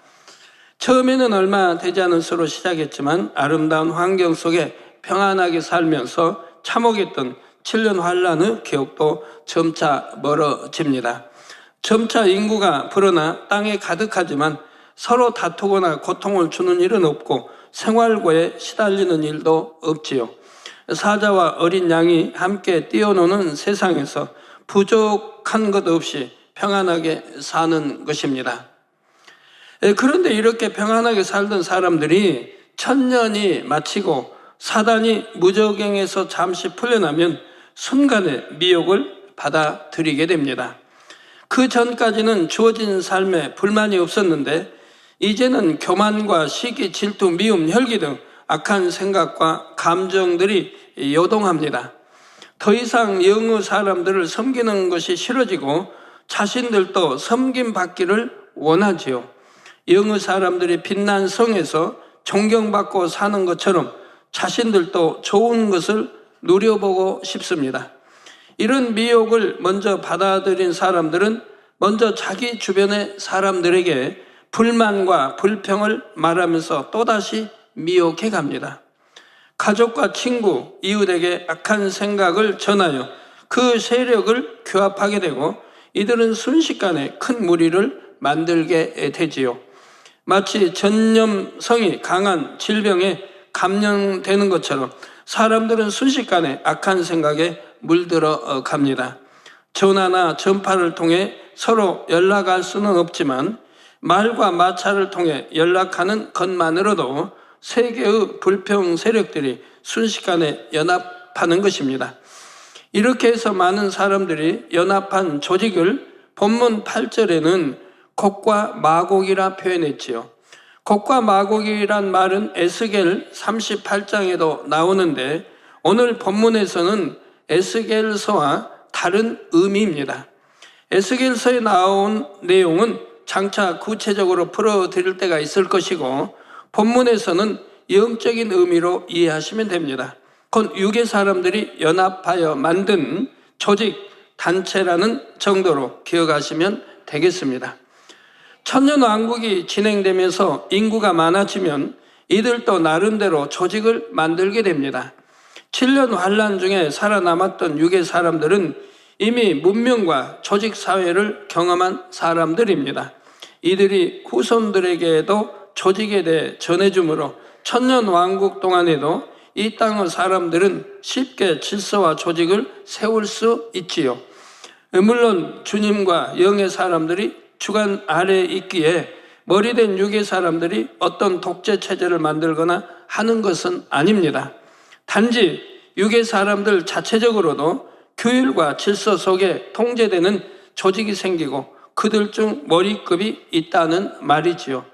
처음에는 얼마 되지 않은 수로 시작했지만 아름다운 환경 속에 평안하게 살면서 참혹했던 7년 환란의 기억도 점차 멀어집니다. 점차 인구가 불어나 땅에 가득하지만 서로 다투거나 고통을 주는 일은 없고 생활고에 시달리는 일도 없지요. 사자와 어린 양이 함께 뛰어노는 세상에서 부족한 것 없이 평안하게 사는 것입니다. 그런데 이렇게 평안하게 살던 사람들이 1000년이 마치고 사단이 무저갱에서 잠시 풀려나면 순간에 미혹을 받아들이게 됩니다. 그 전까지는 주어진 삶에 불만이 없었는데 이제는 교만과 시기, 질투, 미움, 혈기 등 악한 생각과 감정들이 요동합니다. 더 이상 영의 사람들을 섬기는 것이 싫어지고 자신들도 섬김받기를 원하지요. 영의 사람들이 빛난 성에서 존경받고 사는 것처럼 자신들도 좋은 것을 누려보고 싶습니다. 이런 미혹을 먼저 받아들인 사람들은 먼저 자기 주변의 사람들에게 불만과 불평을 말하면서 또다시 미혹해 갑니다. 가족과 친구, 이웃에게 악한 생각을 전하여 그 세력을 규합하게 되고 이들은 순식간에 큰 무리를 만들게 되지요. 마치 전염성이 강한 질병에 감염되는 것처럼 사람들은 순식간에 악한 생각에 물들어 갑니다. 전화나 전파를 통해 서로 연락할 수는 없지만 말과 마찰을 통해 연락하는 것만으로도 세계의 불평 세력들이 순식간에 연합하는 것입니다. 이렇게 해서 많은 사람들이 연합한 조직을 본문 8절에는 곡과 마곡이라 표현했지요. 곡과 마곡이란 말은 에스겔 38장에도 나오는데 오늘 본문에서는 에스겔서와 다른 의미입니다. 에스겔서에 나온 내용은 장차 구체적으로 풀어드릴 때가 있을 것이고 본문에서는 영적인 의미로 이해하시면 됩니다. 곧 유괴 사람들이 연합하여 만든 조직, 단체라는 정도로 기억하시면 되겠습니다. 천년왕국이 진행되면서 인구가 많아지면 이들도 나름대로 조직을 만들게 됩니다. 7년 환란 중에 살아남았던 유괴 사람들은 이미 문명과 조직 사회를 경험한 사람들입니다. 이들이 후손들에게도 조직에 대해 전해주므로 천년왕국 동안에도 이 땅의 사람들은 쉽게 질서와 조직을 세울 수 있지요. 물론 주님과 영의 사람들이 주관 아래에 있기에 머리된 유괴 사람들이 어떤 독재 체제를 만들거나 하는 것은 아닙니다. 단지 유괴 사람들 자체적으로도 규율과 질서 속에 통제되는 조직이 생기고 그들 중 머리급이 있다는 말이지요.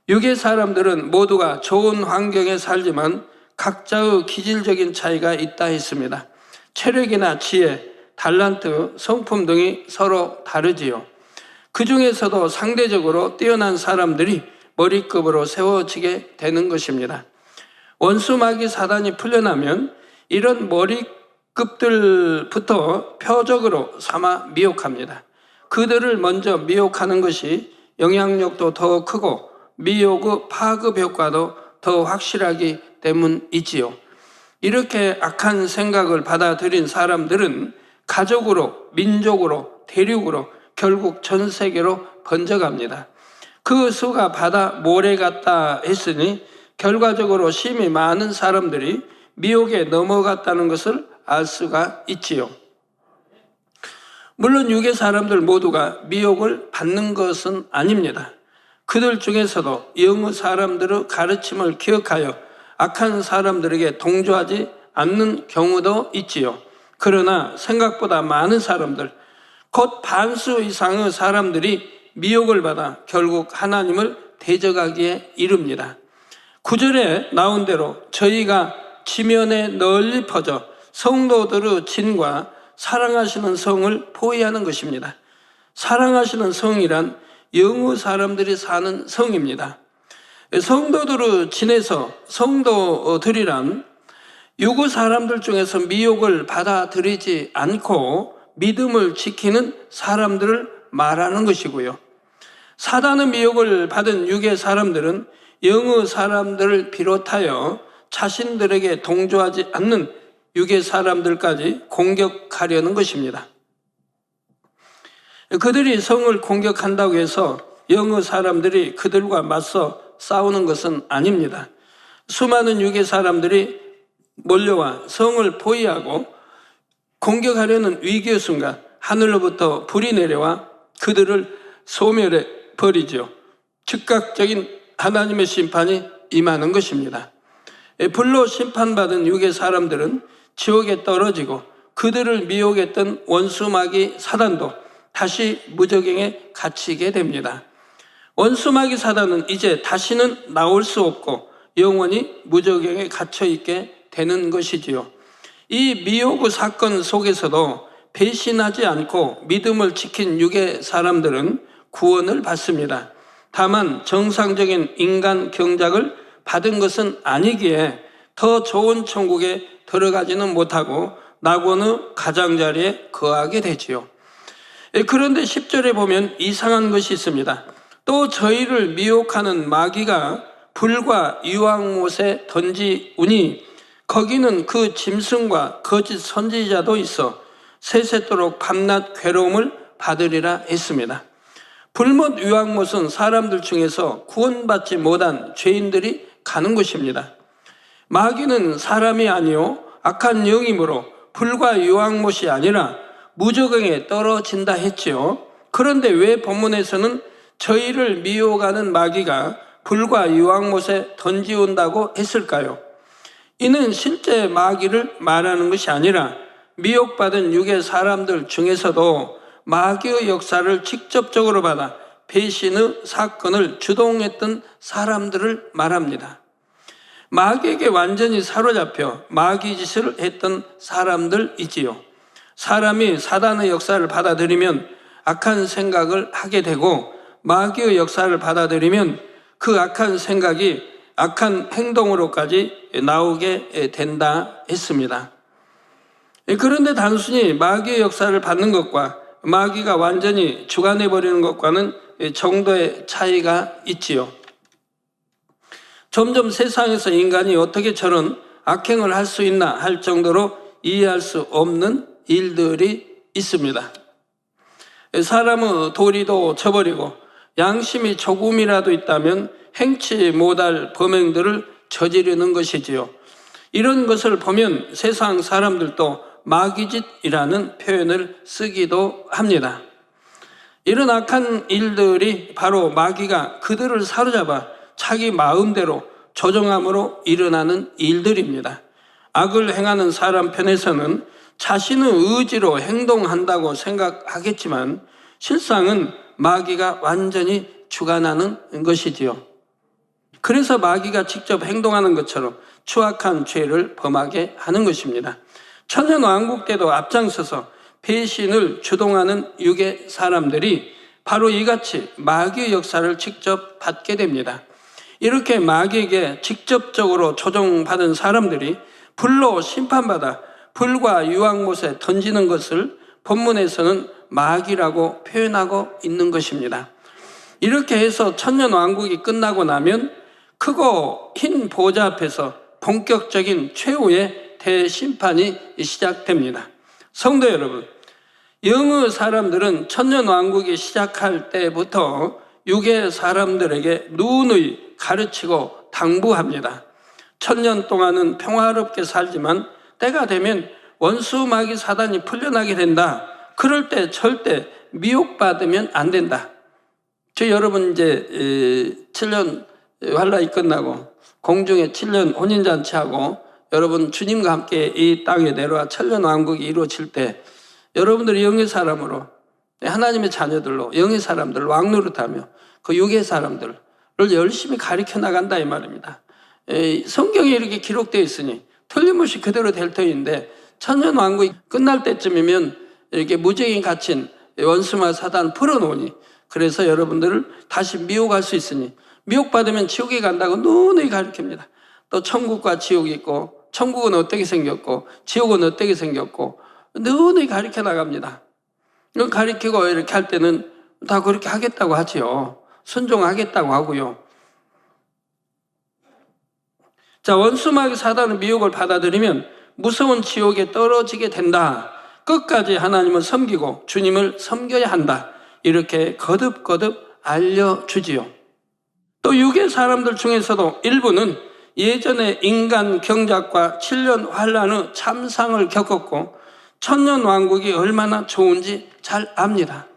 유괴 사람들은 모두가 좋은 환경에 살지만 각자의 기질적인 차이가 있다 했습니다. 체력이나 지혜, 달란트, 성품 등이 서로 다르지요. 그 중에서도 상대적으로 뛰어난 사람들이 머리급으로 세워지게 되는 것입니다. 원수 마귀 사단이 풀려나면 이런 머리급들부터 표적으로 삼아 미혹합니다. 그들을 먼저 미혹하는 것이 영향력도 더 크고 미혹의 파급 효과도 더 확실하기 때문이지요. 이렇게 악한 생각을 받아들인 사람들은 가족으로, 민족으로, 대륙으로, 결국 전 세계로 번져갑니다. 그 수가 바다 모래 같다 했으니 결과적으로 심히 많은 사람들이 미혹에 넘어갔다는 것을 알 수가 있지요. 물론 육의 사람들 모두가 미혹을 받는 것은 아닙니다. 그들 중에서도 영의 사람들의 가르침을 기억하여 악한 사람들에게 동조하지 않는 경우도 있지요. 그러나 생각보다 많은 사람들, 곧 반수 이상의 사람들이 미혹을 받아 결국 하나님을 대적하기에 이릅니다. 9절에 나온 대로 저희가 지면에 널리 퍼져 성도들의 진과 사랑하시는 성을 포위하는 것입니다. 사랑하시는 성이란 영의 사람들이 사는 성입니다. 성도들의 진에서 성도들이란 육의 사람들 중에서 미혹을 받아들이지 않고 믿음을 지키는 사람들을 말하는 것이고요. 사단의 미혹을 받은 육의 사람들은 영의 사람들을 비롯하여 자신들에게 동조하지 않는 육의 사람들까지 공격하려는 것입니다. 그들이 성을 공격한다고 해서 영의 사람들이 그들과 맞서 싸우는 것은 아닙니다. 수많은 육의 사람들이 몰려와 성을 포위하고 공격하려는 위기의 순간 하늘로부터 불이 내려와 그들을 소멸해 버리죠. 즉각적인 하나님의 심판이 임하는 것입니다. 불로 심판받은 육의 사람들은 지옥에 떨어지고 그들을 미혹했던 원수 마귀 사단도 다시 무저갱에 갇히게 됩니다. 원수 마귀 사단은 이제 다시는 나올 수 없고 영원히 무저갱에 갇혀있게 되는 것이지요. 이 미혹의 사건 속에서도 배신하지 않고 믿음을 지킨 육의 사람들은 구원을 받습니다. 다만 정상적인 인간 경작을 받은 것은 아니기에 더 좋은 천국에 들어가지는 못하고 낙원의 가장자리에 거하게 되지요. 그런데 10절에 보면 이상한 것이 있습니다. 또 저희를 미혹하는 마귀가 불과 유황못에 던지우니 거기는 그 짐승과 거짓 선지자도 있어 세세토록 밤낮 괴로움을 받으리라 했습니다. 불못 유황못은 사람들 중에서 구원받지 못한 죄인들이 가는 곳입니다. 마귀는 사람이 아니요 악한 영이므로 불과 유황못이 아니라 무저갱에 떨어진다 했지요. 그런데 왜 본문에서는 저희를 미혹하는 마귀가 불과 유황못에 던지온다고 했을까요? 이는 실제 마귀를 말하는 것이 아니라 미혹받은 육의 사람들 중에서도 마귀의 역사를 직접적으로 받아 배신의 사건을 주동했던 사람들을 말합니다. 마귀에게 완전히 사로잡혀 마귀 짓을 했던 사람들이지요. 사람이 사단의 역사를 받아들이면 악한 생각을 하게 되고 마귀의 역사를 받아들이면 그 악한 생각이 악한 행동으로까지 나오게 된다 했습니다. 그런데 단순히 마귀의 역사를 받는 것과 마귀가 완전히 주관해버리는 것과는 정도의 차이가 있지요. 점점 세상에서 인간이 어떻게 저런 악행을 할 수 있나 할 정도로 이해할 수 없는 일들이 있습니다. 사람의 도리도 저버리고 양심이 조금이라도 있다면 행치 못할 범행들을 저지르는 것이지요. 이런 것을 보면 세상 사람들도 마귀짓이라는 표현을 쓰기도 합니다. 이런 악한 일들이 바로 마귀가 그들을 사로잡아 자기 마음대로 조종함으로 일어나는 일들입니다. 악을 행하는 사람 편에서는 자신의 의지로 행동한다고 생각하겠지만 실상은 마귀가 완전히 주관하는 것이지요. 그래서 마귀가 직접 행동하는 것처럼 추악한 죄를 범하게 하는 것입니다. 천년왕국 때도 앞장서서 배신을 주동하는 육의 사람들이 바로 이같이 마귀의 역사를 직접 받게 됩니다. 이렇게 마귀에게 직접적으로 조종받은 사람들이 불로 심판받아 불과 유황못에 던지는 것을 본문에서는 마귀라고 표현하고 있는 것입니다. 이렇게 해서 천년왕국이 끝나고 나면 크고 흰 보좌 앞에서 본격적인 최후의 대심판이 시작됩니다. 성도 여러분, 영의 사람들은 천년왕국이 시작할 때부터 육의 사람들에게 누누이 가르치고 당부합니다. 1000년 동안은 평화롭게 살지만 때가 되면 원수 마귀 사단이 풀려나게 된다. 그럴 때 절대 미혹받으면 안 된다. 저 여러분 이제 7년 환란이 끝나고 공중에 7년 혼인잔치하고 여러분 주님과 함께 이 땅에 내려와 천년왕국이 이루어질 때 여러분들이 영의 사람으로 하나님의 자녀들로 영의 사람들을 왕노릇하며 그 육의 사람들을 열심히 가르쳐 나간다 이 말입니다. 성경에 이렇게 기록되어 있으니 틀림없이 그대로 될 터인데 천년왕국이 끝날 때쯤이면 이렇게 무죄인 갇힌 원수마 사단 풀어놓으니 그래서 여러분들을 다시 미혹할 수 있으니 미혹받으면 지옥에 간다고 누누이 가르칩니다. 또 천국과 지옥이 있고 천국은 어떻게 생겼고 지옥은 어떻게 생겼고 누누이 가르쳐 나갑니다. 이걸 가르치고 이렇게 할 때는 다 그렇게 하겠다고 하지요. 순종하겠다고 하고요. 자, 원수마귀 사단의 미혹을 받아들이면 무서운 지옥에 떨어지게 된다. 끝까지 하나님을 섬기고 주님을 섬겨야 한다. 이렇게 거듭거듭 알려주지요. 또 육의 사람들 중에서도 일부는 예전에 인간 경작과 7년 환란의 참상을 겪었고 천년왕국이 얼마나 좋은지 잘 압니다.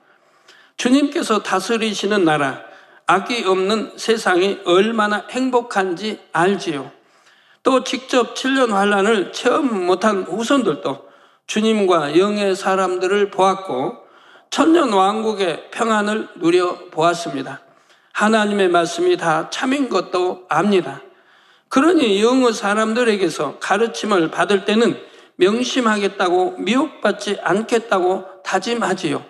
주님께서 다스리시는 나라, 악이 없는 세상이 얼마나 행복한지 알지요. 또 직접 7년 환란을 체험 못한 후손들도 주님과 영의 사람들을 보았고 천년왕국의 평안을 누려보았습니다. 하나님의 말씀이 다 참인 것도 압니다. 그러니 영의 사람들에게서 가르침을 받을 때는 명심하겠다고 미혹받지 않겠다고 다짐하지요.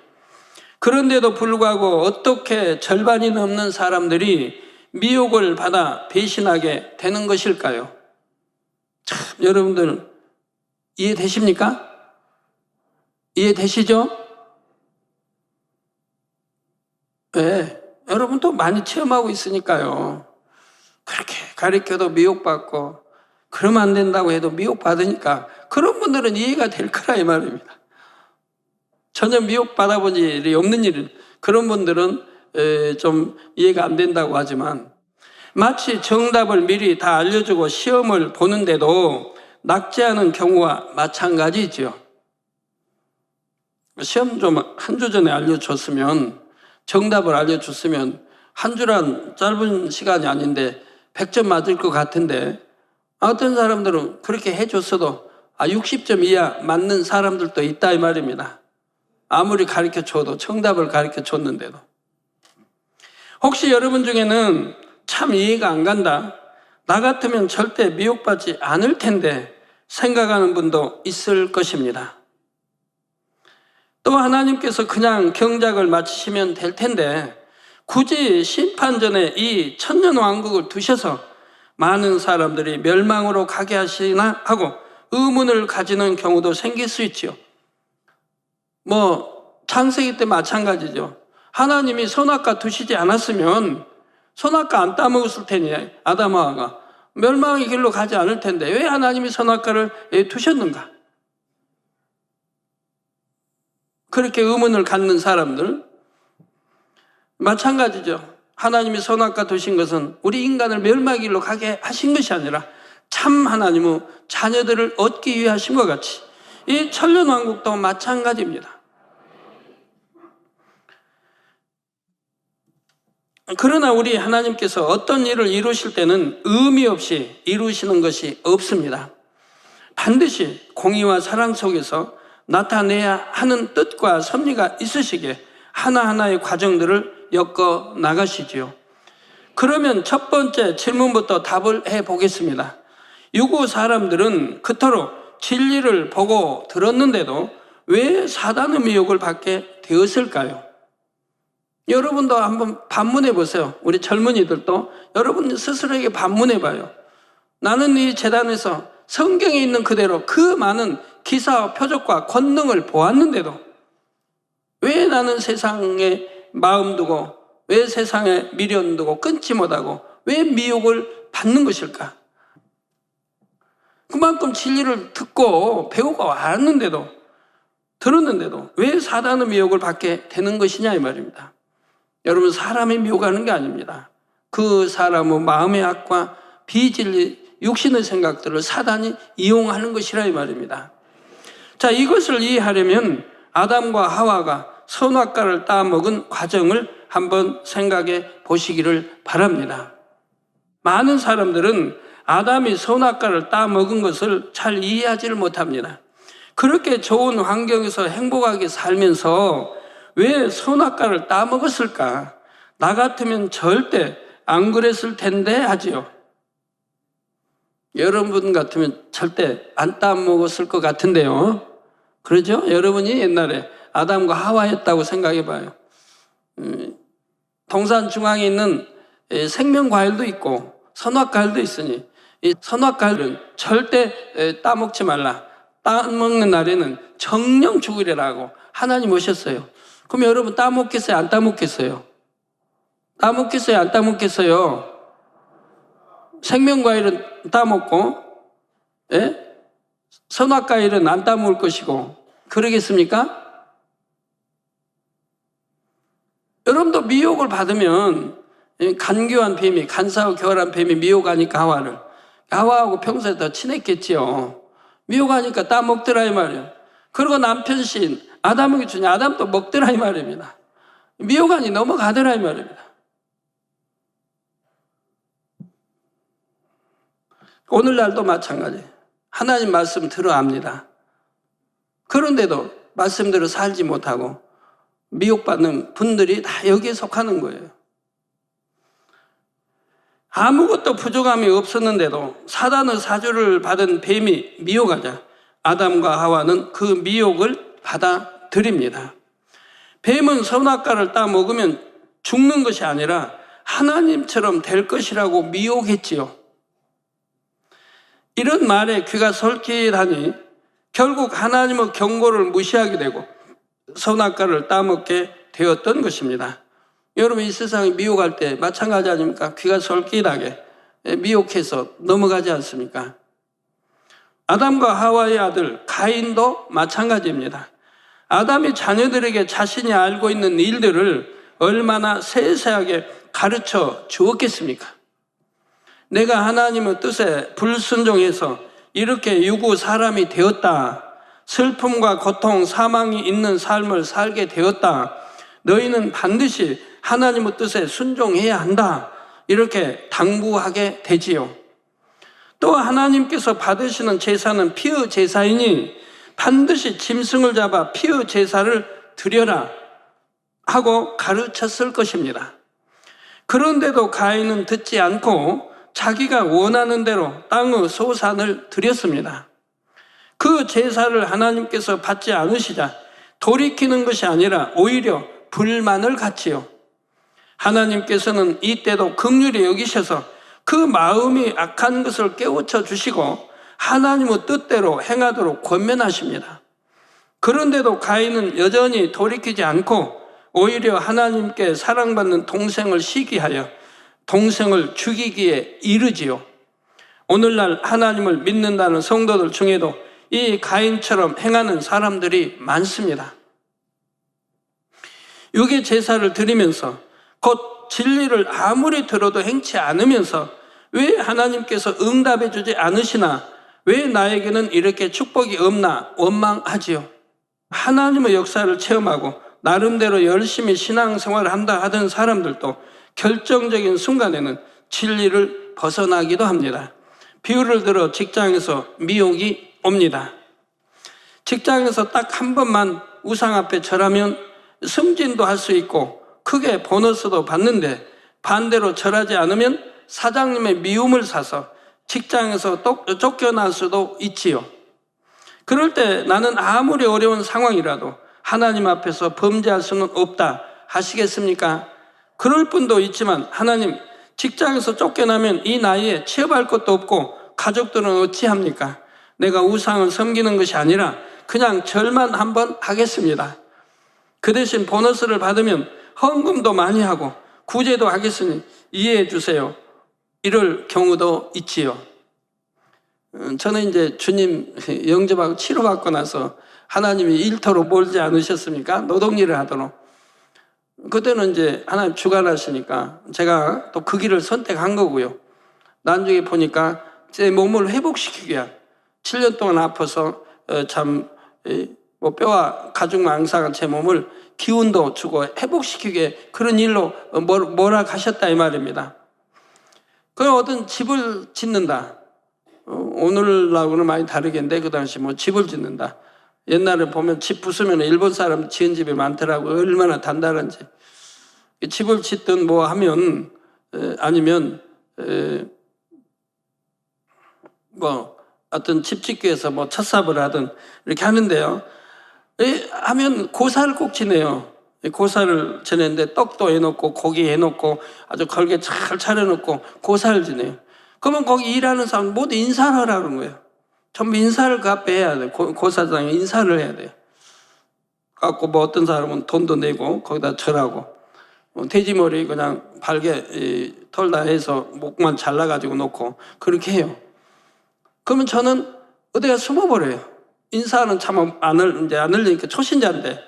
그런데도 불구하고 어떻게 절반이 넘는 사람들이 미혹을 받아 배신하게 되는 것일까요? 참, 여러분들 이해되십니까? 이해되시죠? 네, 여러분도 많이 체험하고 있으니까요. 그렇게 가르쳐도 미혹받고 그러면 안 된다고 해도 미혹받으니까 그런 분들은 이해가 될 거라 이 말입니다. 전혀 미혹받아본 일이 없는 일은 그런 분들은 좀 이해가 안 된다고 하지만 마치 정답을 미리 다 알려주고 시험을 보는데도 낙제하는 경우와 마찬가지죠. 시험 좀 한 주 전에 알려줬으면 정답을 알려줬으면 한 주란 짧은 시간이 아닌데 100점 맞을 것 같은데 어떤 사람들은 그렇게 해줬어도 60점 이하 맞는 사람들도 있다 이 말입니다. 아무리 가르쳐줘도 정답을 가르쳐줬는데도. 혹시 여러분 중에는 참 이해가 안 간다, 나 같으면 절대 미혹받지 않을 텐데 생각하는 분도 있을 것입니다. 또 하나님께서 그냥 경작을 마치시면 될 텐데 굳이 심판 전에 이 천년왕국을 두셔서 많은 사람들이 멸망으로 가게 하시나 하고 의문을 가지는 경우도 생길 수 있죠. 창세기 때 마찬가지죠. 하나님이 선악과 두시지 않았으면 선악과 안 따먹었을 테니 아담하가 멸망의 길로 가지 않을 텐데 왜 하나님이 선악과를 두셨는가? 그렇게 의문을 갖는 사람들 마찬가지죠. 하나님이 선악과 두신 것은 우리 인간을 멸망의 길로 가게 하신 것이 아니라 참 하나님의 자녀들을 얻기 위해 하신 것 같이 이 천년왕국도 마찬가지입니다. 그러나 우리 하나님께서 어떤 일을 이루실 때는 의미 없이 이루시는 것이 없습니다. 반드시 공의와 사랑 속에서 나타내야 하는 뜻과 섭리가 있으시기에 하나하나의 과정들을 엮어 나가시지요. 그러면 첫 번째 질문부터 답을 해보겠습니다. 유고 사람들은 그토록 진리를 보고 들었는데도 왜 사단의 미혹을 받게 되었을까요? 여러분도 한번 반문해 보세요. 우리 젊은이들도 여러분 스스로에게 반문해 봐요. 나는 이 재단에서 성경에 있는 그대로 그 많은 기사와 표적과 권능을 보았는데도 왜 나는 세상에 마음 두고, 왜 세상에 미련 두고 끊지 못하고 왜 미혹을 받는 것일까? 그만큼 진리를 듣고 배우고 왔는데도, 들었는데도 왜 사단의 미혹을 받게 되는 것이냐 이 말입니다. 여러분, 사람이 미혹하는 게 아닙니다. 그 사람의 마음의 악과 비진리, 육신의 생각들을 사단이 이용하는 것이라 이 말입니다. 자, 이것을 이해하려면 아담과 하와가 선악과를 따먹은 과정을 한번 생각해 보시기를 바랍니다. 많은 사람들은 아담이 선악과를 따먹은 것을 잘 이해하지를 못합니다. 그렇게 좋은 환경에서 행복하게 살면서 왜 선악과를 따먹었을까? 나 같으면 절대 안 그랬을 텐데 하지요. 여러분 같으면 절대 안 따먹었을 것 같은데요. 그러죠? 여러분이 옛날에 아담과 하와였다고 생각해 봐요. 동산 중앙에 있는 생명과일도 있고 선악과일도 있으니 이 선악과일은 절대 따먹지 말라. 따먹는 날에는 정령 죽으리라고 하나님 오셨어요. 그럼 여러분 따먹겠어요? 안 따먹겠어요? 따먹겠어요? 안 따먹겠어요? 생명과일은 따먹고, 예? 선악과일은 안 따먹을 것이고, 그러겠습니까? 여러분도 미혹을 받으면 간교한 뱀이, 간사하고 교활한 뱀이 미혹하니까 하와하고 평소에 더 친했겠지요. 미혹하니까 따먹더라 이 말이에요. 그리고 남편 신 아담에게 주니 아담도 먹더라 이 말입니다. 미혹하니 넘어가더라 이 말입니다. 오늘날도 마찬가지. 하나님 말씀 들어 압니다. 그런데도 말씀대로 살지 못하고 미혹받는 분들이 다 여기에 속하는 거예요. 아무것도 부족함이 없었는데도 사단의 사주를 받은 뱀이 미혹하자 아담과 하와는 그 미혹을 받아들입니다. 뱀은 선악과를 따먹으면 죽는 것이 아니라 하나님처럼 될 것이라고 미혹했지요. 이런 말에 귀가 솔깃하니 결국 하나님의 경고를 무시하게 되고 선악과를 따먹게 되었던 것입니다. 여러분, 이 세상에 미혹할 때 마찬가지 아닙니까? 귀가 솔깃하게 미혹해서 넘어가지 않습니까? 아담과 하와의 아들 가인도 마찬가지입니다. 아담이 자녀들에게 자신이 알고 있는 일들을 얼마나 세세하게 가르쳐 주었겠습니까? 내가 하나님의 뜻에 불순종해서 이렇게 유구 사람이 되었다. 슬픔과 고통, 사망이 있는 삶을 살게 되었다. 너희는 반드시 하나님의 뜻에 순종해야 한다. 이렇게 당부하게 되지요. 또 하나님께서 받으시는 제사는 피의 제사이니 반드시 짐승을 잡아 피의 제사를 드려라 하고 가르쳤을 것입니다. 그런데도 가인은 듣지 않고 자기가 원하는 대로 땅의 소산을 드렸습니다. 그 제사를 하나님께서 받지 않으시자 돌이키는 것이 아니라 오히려 불만을 갖지요. 하나님께서는 이때도 긍휼히 여기셔서 그 마음이 악한 것을 깨우쳐 주시고 하나님의 뜻대로 행하도록 권면하십니다. 그런데도 가인은 여전히 돌이키지 않고 오히려 하나님께 사랑받는 동생을 시기하여 동생을 죽이기에 이르지요. 오늘날 하나님을 믿는다는 성도들 중에도 이 가인처럼 행하는 사람들이 많습니다. 육의 제사를 드리면서 곧 진리를 아무리 들어도 행치 않으면서 왜 하나님께서 응답해 주지 않으시나, 왜 나에게는 이렇게 축복이 없나 원망하지요. 하나님의 역사를 체험하고 나름대로 열심히 신앙생활을 한다 하던 사람들도 결정적인 순간에는 진리를 벗어나기도 합니다. 비유를 들어 직장에서 미혹이 옵니다. 직장에서 딱 한 번만 우상 앞에 절하면 승진도 할 수 있고 크게 보너스도 받는데 반대로 절하지 않으면 사장님의 미움을 사서 직장에서 쫓겨날 수도 있지요. 그럴 때 나는 아무리 어려운 상황이라도 하나님 앞에서 범죄할 수는 없다 하시겠습니까? 그럴 분도 있지만 하나님, 직장에서 쫓겨나면 이 나이에 취업할 것도 없고 가족들은 어찌합니까? 내가 우상을 섬기는 것이 아니라 그냥 절만 한번 하겠습니다. 그 대신 보너스를 받으면 헌금도 많이 하고 구제도 하겠으니 이해해 주세요. 이럴 경우도 있지요. 저는 이제 주님 영접하고 치료받고 나서 하나님이 일터로 몰지 않으셨습니까? 노동일을 하도록. 그때는 이제 하나님 주관하시니까 제가 또 그 길을 선택한 거고요. 나중에 보니까 제 몸을 회복시키기 위한 7년 동안 아파서 뭐 뼈와 가죽 망상한 제 몸을 기운도 주고 회복시키기 위해 그런 일로 몰아가셨다 이 말입니다. 그 어떤 집을 짓는다. 오늘하고는 많이 다르겠는데 그 당시 뭐 집을 짓는다. 옛날에 보면 집 부수면 일본 사람 지은 집이 많더라고요. 얼마나 단단한지. 집을 짓든 뭐 하면 아니면 뭐 어떤 집 짓기 위해서 뭐 첫삽을 하든 이렇게 하는데요. 하면 고사를 꼭 지내요. 고사를 지내는데 떡도 해놓고 고기 해놓고 아주 걸게 잘 차려놓고 고사를 지내요. 그러면 거기 일하는 사람 모두 인사를 하라는 거예요. 전부 인사를 그 앞에 해야 돼요. 고사장에 인사를 해야 돼요. 갖고 뭐 어떤 사람은 돈도 내고 거기다 절하고 돼지머리 그냥 발개 털다 해서 목만 잘라가지고 놓고 그렇게 해요. 그러면 저는 어디가 숨어버려요. 인사는 참 안 흘리니까 초신자인데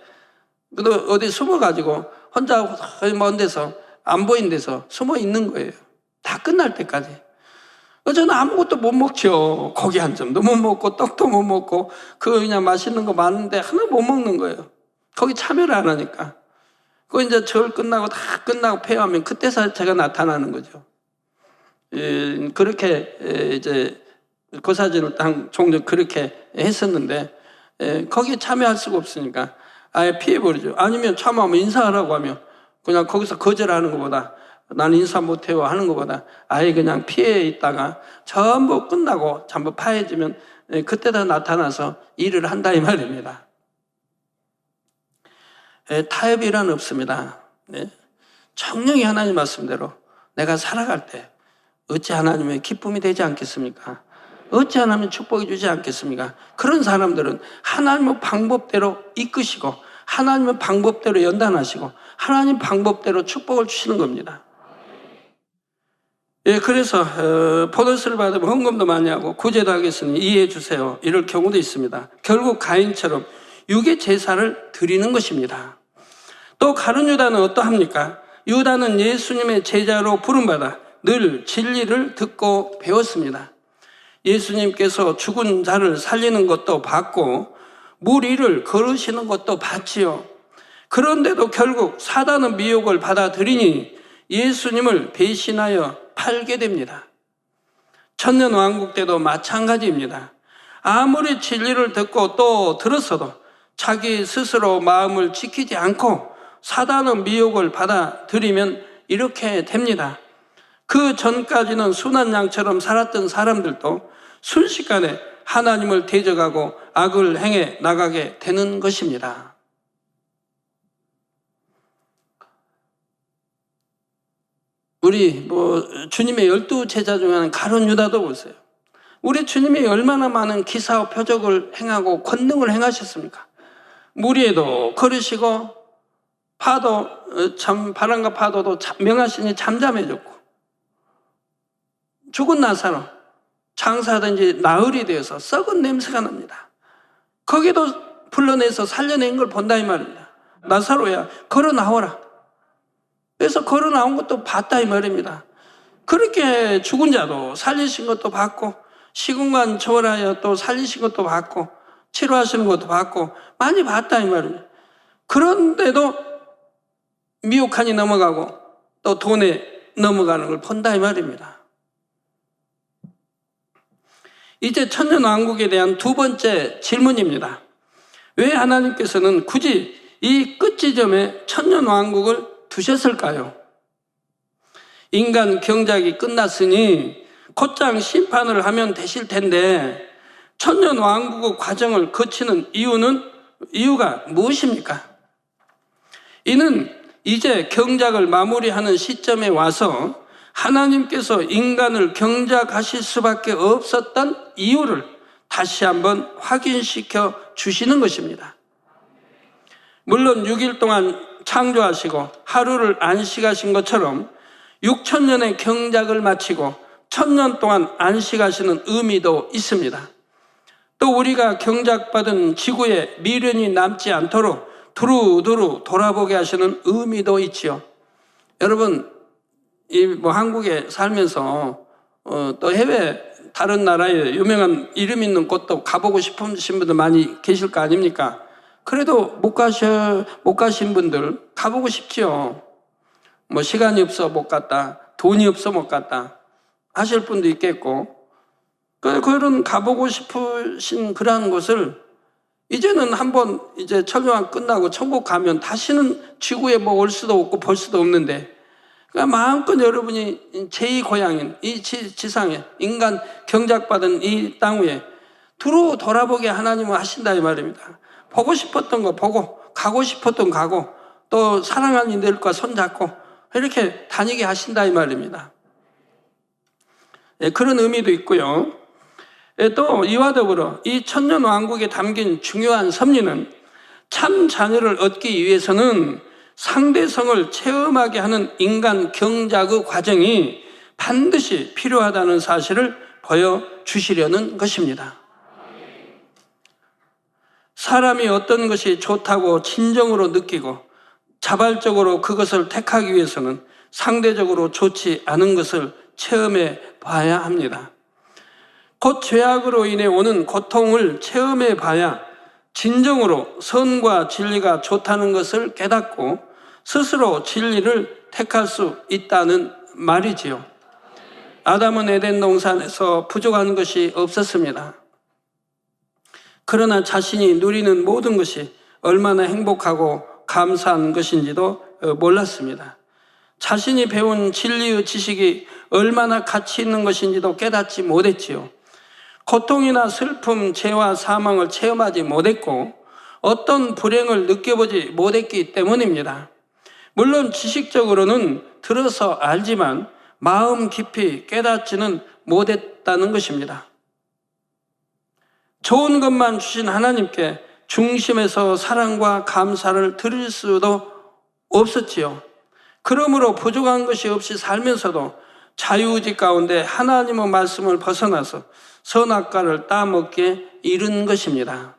그래도 어디 숨어가지고 혼자 먼 데서 안 보이는 데서 숨어 있는 거예요. 다 끝날 때까지. 저는 아무것도 못 먹죠. 고기 한 점도 못 먹고 떡도 못 먹고 그냥 맛있는 거 많은데 하나 못 먹는 거예요. 거기 참여를 안 하니까. 그 이제 절 끝나고 다 끝나고 폐하면 그때서 제가 나타나는 거죠. 그렇게 이제 그 사진을 종종 그렇게 했었는데 거기에 참여할 수가 없으니까 아예 피해버리죠. 아니면 참여하면 인사하라고 하면 그냥 거기서 거절하는 것보다 나는 인사 못해요 하는 것보다 아예 그냥 피해 있다가 전부 끝나고 전부 파해지면 그때다 나타나서 일을 한다 이 말입니다. 타협이란 없습니다. 정령이 하나님 말씀대로 내가 살아갈 때 어찌 하나님의 기쁨이 되지 않겠습니까? 어찌 하나님 축복이 주지 않겠습니까? 그런 사람들은 하나님의 방법대로 이끄시고 하나님의 방법대로 연단하시고 하나님 방법대로 축복을 주시는 겁니다. 그래서 보너스를 받으면 헌금도 많이 하고 구제도 하겠으니 이해해 주세요. 이럴 경우도 있습니다. 결국 가인처럼 육의 제사를 드리는 것입니다. 또 가룟 유다는 어떠합니까? 유다는 예수님의 제자로 부름받아 늘 진리를 듣고 배웠습니다. 예수님께서 죽은 자를 살리는 것도 봤고 물 위를 걸으시는 것도 봤지요. 그런데도 결국 사단의 미혹을 받아들이니 예수님을 배신하여 팔게 됩니다. 천년왕국 때도 마찬가지입니다. 아무리 진리를 듣고 또 들었어도 자기 스스로 마음을 지키지 않고 사단의 미혹을 받아들이면 이렇게 됩니다. 그 전까지는 순한 양처럼 살았던 사람들도 순식간에 하나님을 대적하고 악을 행해 나가게 되는 것입니다. 우리 주님의 12제자 중에 하나는 가룟 유다도 보세요. 우리 주님이 얼마나 많은 기사와 표적을 행하고 권능을 행하셨습니까? 물 위에도 걸으시고 파도 바람과 파도도 명하시니 잠잠해졌고 죽은 나사로 장사하든지 나흘이 되어서 썩은 냄새가 납니다. 거기도 불러내서 살려낸 걸 본다 이 말입니다. 나사로야 걸어 나오라. 그래서 걸어 나온 것도 봤다 이 말입니다. 그렇게 죽은 자도 살리신 것도 봤고 시공간 초월하여 또 살리신 것도 봤고 치료하시는 것도 봤고 많이 봤다 이 말입니다. 그런데도 미혹하니 넘어가고 또 돈에 넘어가는 걸 본다 이 말입니다. 이제 천년왕국에 대한 두 번째 질문입니다. 왜 하나님께서는 굳이 이 끝 지점에 천년왕국을 두셨을까요? 인간 경작이 끝났으니 곧장 심판을 하면 되실 텐데 천년 왕국의 과정을 거치는 이유가 무엇입니까? 이는 이제 경작을 마무리하는 시점에 와서 하나님께서 인간을 경작하실 수밖에 없었던 이유를 다시 한번 확인시켜 주시는 것입니다. 물론 6일 동안 창조하시고 하루를 안식하신 것처럼 6,000년의 경작을 마치고 1,000년 동안 안식하시는 의미도 있습니다. 또 우리가 경작받은 지구에 미련이 남지 않도록 두루두루 돌아보게 하시는 의미도 있지요. 여러분, 한국에 살면서 또 해외 다른 나라에 유명한 이름 있는 곳도 가보고 싶으신 분들 많이 계실 거 아닙니까? 그래도 못 가신 분들 가보고 싶지요. 뭐 시간이 없어 못 갔다, 돈이 없어 못 갔다 하실 분도 있겠고, 그런 가보고 싶으신 그러한 곳을 이제는 한번 이제 천년 끝나고 천국 가면 다시는 지구에 뭐 올 수도 없고 볼 수도 없는데, 그러니까 마음껏 여러분이 제2 고향인 이 지상에 인간 경작받은 이 땅 위에 두루 돌아보게 하나님은 하신다 이 말입니다. 보고 싶었던 거 보고, 가고 싶었던 거 가고, 또 사랑하는 이들과 손잡고 이렇게 다니게 하신다 이 말입니다. 그런 의미도 있고요. 또 이와 더불어 이 천년 왕국에 담긴 중요한 섭리는 참 자녀를 얻기 위해서는 상대성을 체험하게 하는 인간 경작의 과정이 반드시 필요하다는 사실을 보여주시려는 것입니다. 사람이 어떤 것이 좋다고 진정으로 느끼고 자발적으로 그것을 택하기 위해서는 상대적으로 좋지 않은 것을 체험해 봐야 합니다. 곧 죄악으로 인해 오는 고통을 체험해 봐야 진정으로 선과 진리가 좋다는 것을 깨닫고 스스로 진리를 택할 수 있다는 말이지요. 아담은 에덴 동산에서 부족한 것이 없었습니다. 그러나 자신이 누리는 모든 것이 얼마나 행복하고 감사한 것인지도 몰랐습니다. 자신이 배운 진리의 지식이 얼마나 가치 있는 것인지도 깨닫지 못했지요. 고통이나 슬픔, 죄와 사망을 체험하지 못했고 어떤 불행을 느껴보지 못했기 때문입니다. 물론 지식적으로는 들어서 알지만 마음 깊이 깨닫지는 못했다는 것입니다. 좋은 것만 주신 하나님께 중심에서 사랑과 감사를 드릴 수도 없었지요. 그러므로 부족한 것이 없이 살면서도 자유의지 가운데 하나님의 말씀을 벗어나서 선악과를 따먹게 이른 것입니다.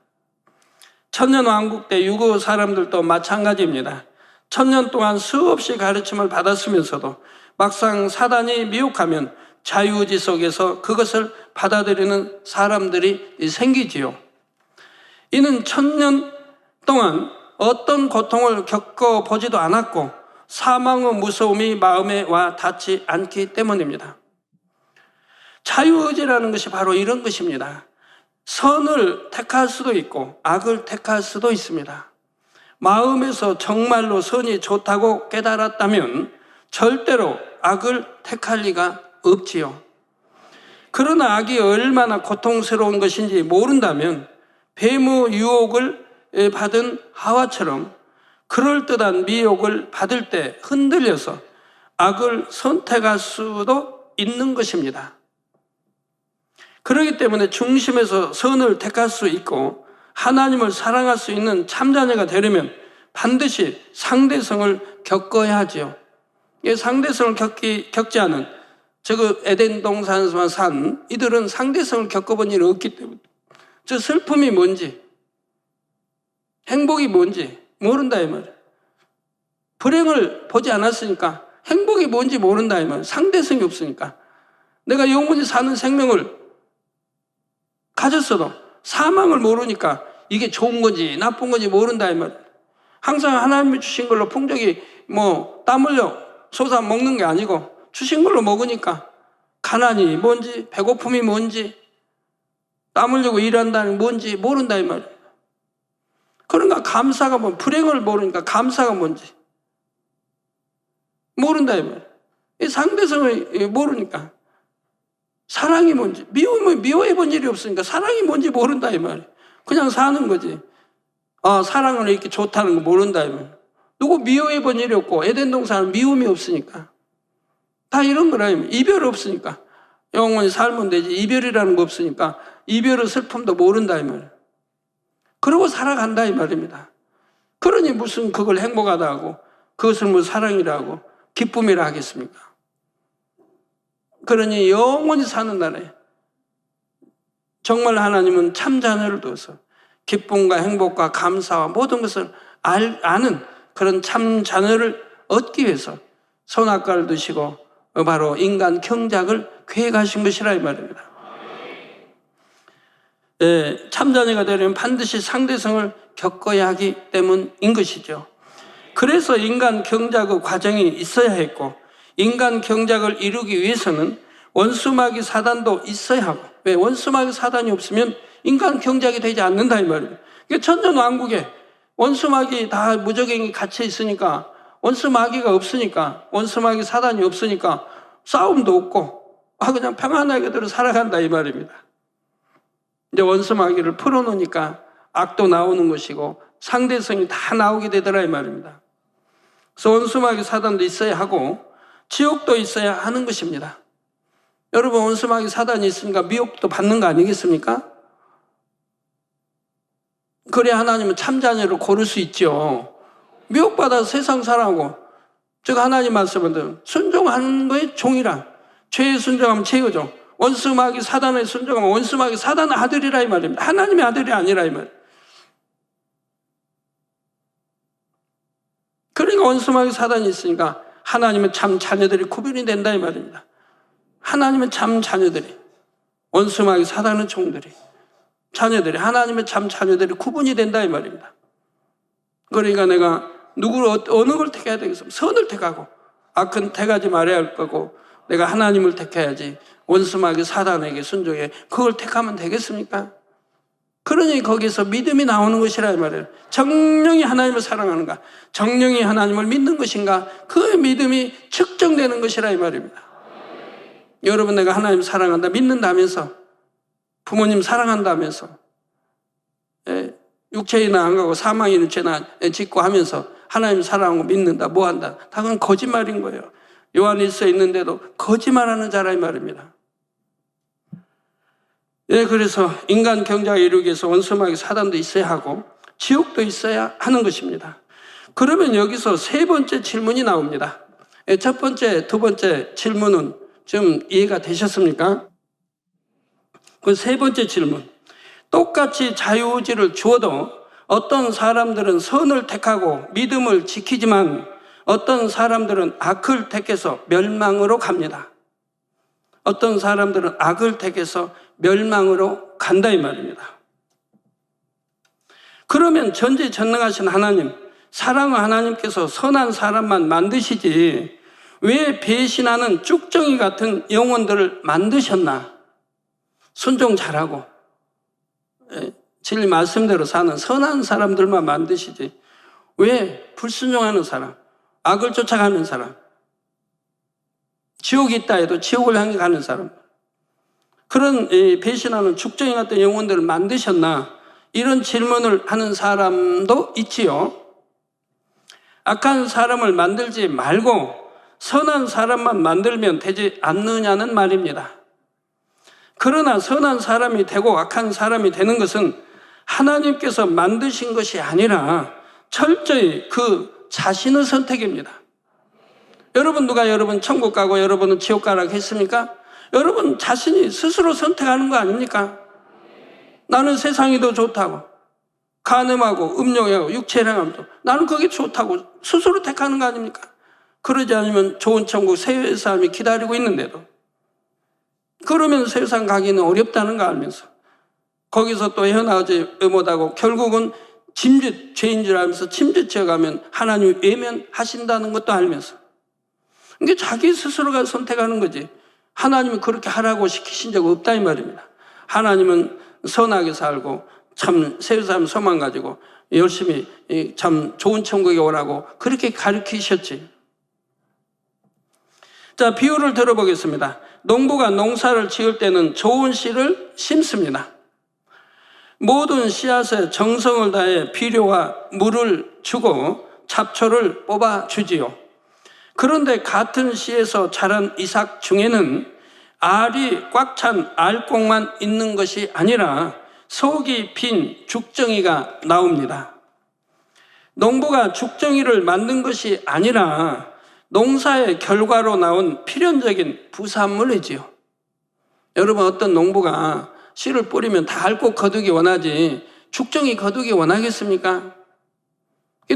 천년왕국 때 유고 사람들도 마찬가지입니다. 1000년 동안 수없이 가르침을 받았으면서도 막상 사단이 미혹하면 자유의지 속에서 그것을 받아들이는 사람들이 생기지요. 이는 1000년 동안 어떤 고통을 겪어보지도 않았고 사망의 무서움이 마음에 와 닿지 않기 때문입니다. 자유의지라는 것이 바로 이런 것입니다. 선을 택할 수도 있고 악을 택할 수도 있습니다. 마음에서 정말로 선이 좋다고 깨달았다면 절대로 악을 택할 리가 없지요. 그러나 악이 얼마나 고통스러운 것인지 모른다면 뱀의 유혹을 받은 하와처럼 그럴듯한 미혹을 받을 때 흔들려서 악을 선택할 수도 있는 것입니다. 그렇기 때문에 중심에서 선을 택할 수 있고 하나님을 사랑할 수 있는 참자녀가 되려면 반드시 상대성을 겪어야 하지요. 상대성을 겪지 않은 에덴 동산에서만 산 이들은 상대성을 겪어본 일이 없기 때문에 저 슬픔이 뭔지 행복이 뭔지 모른다 이 말이에요. 불행을 보지 않았으니까 행복이 뭔지 모른다 이 말이에요. 상대성이 없으니까. 내가 영원히 사는 생명을 가졌어도 사망을 모르니까 이게 좋은 건지 나쁜 건지 모른다 이 말이에요. 항상 하나님이 주신 걸로 풍족이 땀 흘려 솟아 먹는 게 아니고 주신 걸로 먹으니까 가난이 뭔지 배고픔이 뭔지 땀 흘리고 일한다는 뭔지 모른다 이 말이에요. 그러니까 감사가 불행을 모르니까 감사가 뭔지 모른다 이 말이에요. 이 상대성을 모르니까. 사랑이 뭔지, 미워해 본 일이 없으니까 사랑이 뭔지 모른다 이 말이에요. 그냥 사는 거지. 아, 사랑은 이렇게 좋다는 거 모른다 이 말이에요. 누구 미워해 본 일이 없고 에덴 동산은 미움이 없으니까. 다 이런 거라 이 말이에요. 이별 없으니까. 영원히 살면 되지. 이별이라는 거 없으니까 이별의 슬픔도 모른다 이 말이에요. 그러고 살아간다 이 말입니다. 그러니 무슨 그걸 행복하다 하고 그것을 뭐 사랑이라 하고 기쁨이라 하겠습니까? 그러니 영원히 사는 날에 정말 하나님은 참 자녀를 두어서 기쁨과 행복과 감사와 모든 것을 아는 그런 참 자녀를 얻기 위해서 선악과를 드시고 바로 인간 경작을 계획하신 것이라 이 말입니다. 참 자녀가 되려면 반드시 상대성을 겪어야 하기 때문인 것이죠. 그래서 인간 경작의 과정이 있어야 했고 인간 경작을 이루기 위해서는 원수마귀 사단도 있어야 하고, 왜? 원수마귀 사단이 없으면 인간 경작이 되지 않는다 이 말이에요. 천전왕국에 원수마귀 다 무적행이 갇혀 있으니까, 원수마귀가 없으니까, 원수마귀 사단이 없으니까 싸움도 없고 그냥 평안하게 들어 살아간다 이 말입니다. 이제 원수마귀를 풀어놓으니까 악도 나오는 것이고 상대성이 다 나오게 되더라 이 말입니다. 그래서 원수마귀 사단도 있어야 하고 지옥도 있어야 하는 것입니다. 여러분, 원수마귀 사단이 있으니까 미혹도 받는 거 아니겠습니까? 그래야 하나님은 참자녀를 고를 수 있죠. 미혹받아서 세상 살아가고, 즉 하나님 말씀은 순종하는 거에 종이라. 죄에 순종하면 죄거죠. 원수마귀 사단에 순종하면 원수마귀 사단의 아들이라 이 말입니다. 하나님의 아들이 아니라 이 말. 그러니까 원수마귀 사단이 있으니까 하나님은 참 자녀들이 구별이 된다 이 말입니다. 하나님은 참 자녀들이, 원수마귀 사단의 종들이, 자녀들이, 하나님의 참 자녀들이 구분이 된다 이 말입니다. 그러니까 내가 누구를 어느 걸 택해야 되겠습니까? 선을 택하고 악은 택하지 말아야 할 거고, 내가 하나님을 택해야지 원수마귀 사단에게 순종해 그걸 택하면 되겠습니까? 그러니 거기서 믿음이 나오는 것이라 이 말이에요. 정령이 하나님을 사랑하는가, 정령이 하나님을 믿는 것인가, 그 믿음이 측정되는 것이라 이 말입니다. 여러분, 내가 하나님 사랑한다 믿는다면서, 부모님 사랑한다면서, 육체이나 안 가고 사망이나 죄나 짓고 하면서 하나님 사랑하고 믿는다, 뭐 한다, 다 그건 거짓말인 거예요. 요한일서에 있는데도 거짓말하는 자라 이 말입니다. 그래서 인간 경작을 이루기 위해서 원수마귀 사단도 있어야 하고 지옥도 있어야 하는 것입니다. 그러면 여기서 세 번째 질문이 나옵니다. 첫 번째, 두 번째 질문은 좀 이해가 되셨습니까? 그 세 번째 질문. 똑같이 자유의지를 주어도 어떤 사람들은 선을 택하고 믿음을 지키지만 어떤 사람들은 악을 택해서 멸망으로 갑니다. 어떤 사람들은 악을 택해서 멸망으로 간다 이 말입니다. 그러면 전지전능하신 하나님, 사랑의 하나님께서 선한 사람만 만드시지 왜 배신하는 쭉정이 같은 영혼들을 만드셨나? 순종 잘하고 진리 말씀대로 사는 선한 사람들만 만드시지 왜 불순종하는 사람, 악을 쫓아가는 사람, 지옥이 있다 해도 지옥을 향해 가는 사람, 그런 배신하는 죽정이 같은 영혼들을 만드셨나? 이런 질문을 하는 사람도 있지요. 악한 사람을 만들지 말고 선한 사람만 만들면 되지 않느냐는 말입니다. 그러나 선한 사람이 되고 악한 사람이 되는 것은 하나님께서 만드신 것이 아니라 철저히 그 자신의 선택입니다. 여러분, 누가 여러분 천국 가고 여러분은 지옥 가라고 했습니까? 여러분 자신이 스스로 선택하는 거 아닙니까? 나는 세상이 더 좋다고, 간음하고 음욕하고 육체행함도 나는 그게 좋다고 스스로 택하는 거 아닙니까? 그러지 않으면 좋은 천국 세상이 기다리고 있는데도, 그러면 세상 가기는 어렵다는 거 알면서 거기서 또 헤어나오지 못하고 결국은 짐짓, 죄인 줄 알면서 짐짓 지어가면 하나님이 외면하신다는 것도 알면서, 이게 자기 스스로가 선택하는 거지 하나님이 그렇게 하라고 시키신 적 없다 이 말입니다. 하나님은 선하게 살고 참 세상 소망 가지고 열심히 참 좋은 천국에 오라고 그렇게 가르치셨지. 자, 비유를 들어보겠습니다. 농부가 농사를 지을 때는 좋은 씨를 심습니다. 모든 씨앗에 정성을 다해 비료와 물을 주고 잡초를 뽑아주지요. 그런데 같은 씨에서 자란 이삭 중에는 알이 꽉 찬 알곡만 있는 것이 아니라 속이 빈 죽정이가 나옵니다. 농부가 죽정이를 만든 것이 아니라 농사의 결과로 나온 필연적인 부산물이지요. 여러분, 어떤 농부가 씨를 뿌리면 다 알곡 거두기 원하지 죽정이 거두기 원하겠습니까?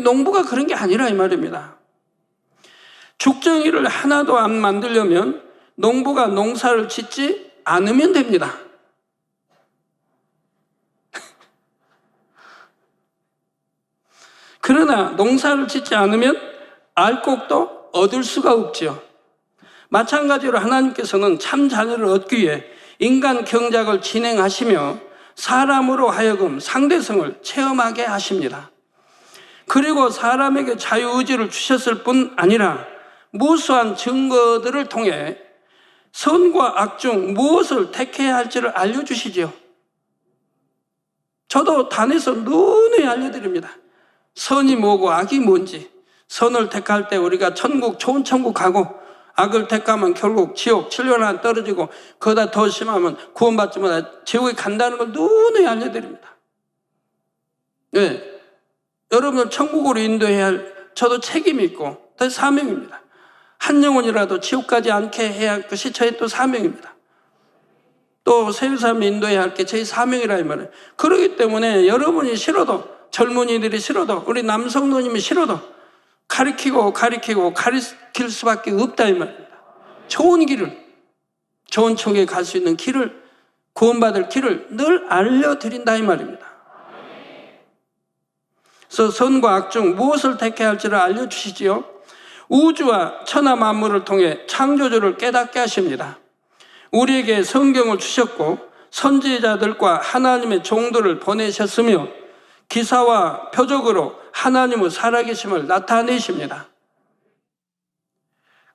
농부가 그런 게 아니라 이 말입니다. 죽정이를 하나도 안 만들려면 농부가 농사를 짓지 않으면 됩니다. 그러나 농사를 짓지 않으면 알곡도 얻을 수가 없지요. 마찬가지로 하나님께서는 참 자녀를 얻기 위해 인간 경작을 진행하시며 사람으로 하여금 상대성을 체험하게 하십니다. 그리고 사람에게 자유의지를 주셨을 뿐 아니라 무수한 증거들을 통해 선과 악 중 무엇을 택해야 할지를 알려주시지요. 저도 단에서 누누이 알려드립니다. 선이 뭐고 악이 뭔지. 선을 택할 때 우리가 천국, 좋은 천국 가고, 악을 택하면 결국 지옥, 7년 안에 떨어지고, 그보다 더 심하면 구원받지 못해 지옥에 간다는 걸 누누이 알려드립니다. 네. 여러분을 천국으로 인도해야 할 저도 책임이 있고 또 사명입니다. 한 영혼이라도 지옥 가지 않게 해야 할 것이 저의 또 사명입니다. 또 세상을 인도해야 할 게 제 사명이라 이 말이에요. 그렇기 때문에 여러분이 싫어도, 젊은이들이 싫어도, 우리 남성노님이 싫어도 가르치고 가르칠 수밖에 없다 이 말입니다. 좋은 길을, 좋은 천국에 갈 수 있는 길을, 구원받을 길을 늘 알려드린다 이 말입니다. 그래서 선과 악 중 무엇을 택해야 할지를 알려주시지요. 우주와 천하 만물을 통해 창조주를 깨닫게 하십니다. 우리에게 성경을 주셨고 선지자들과 하나님의 종들을 보내셨으며 기사와 표적으로 하나님의 살아계심을 나타내십니다.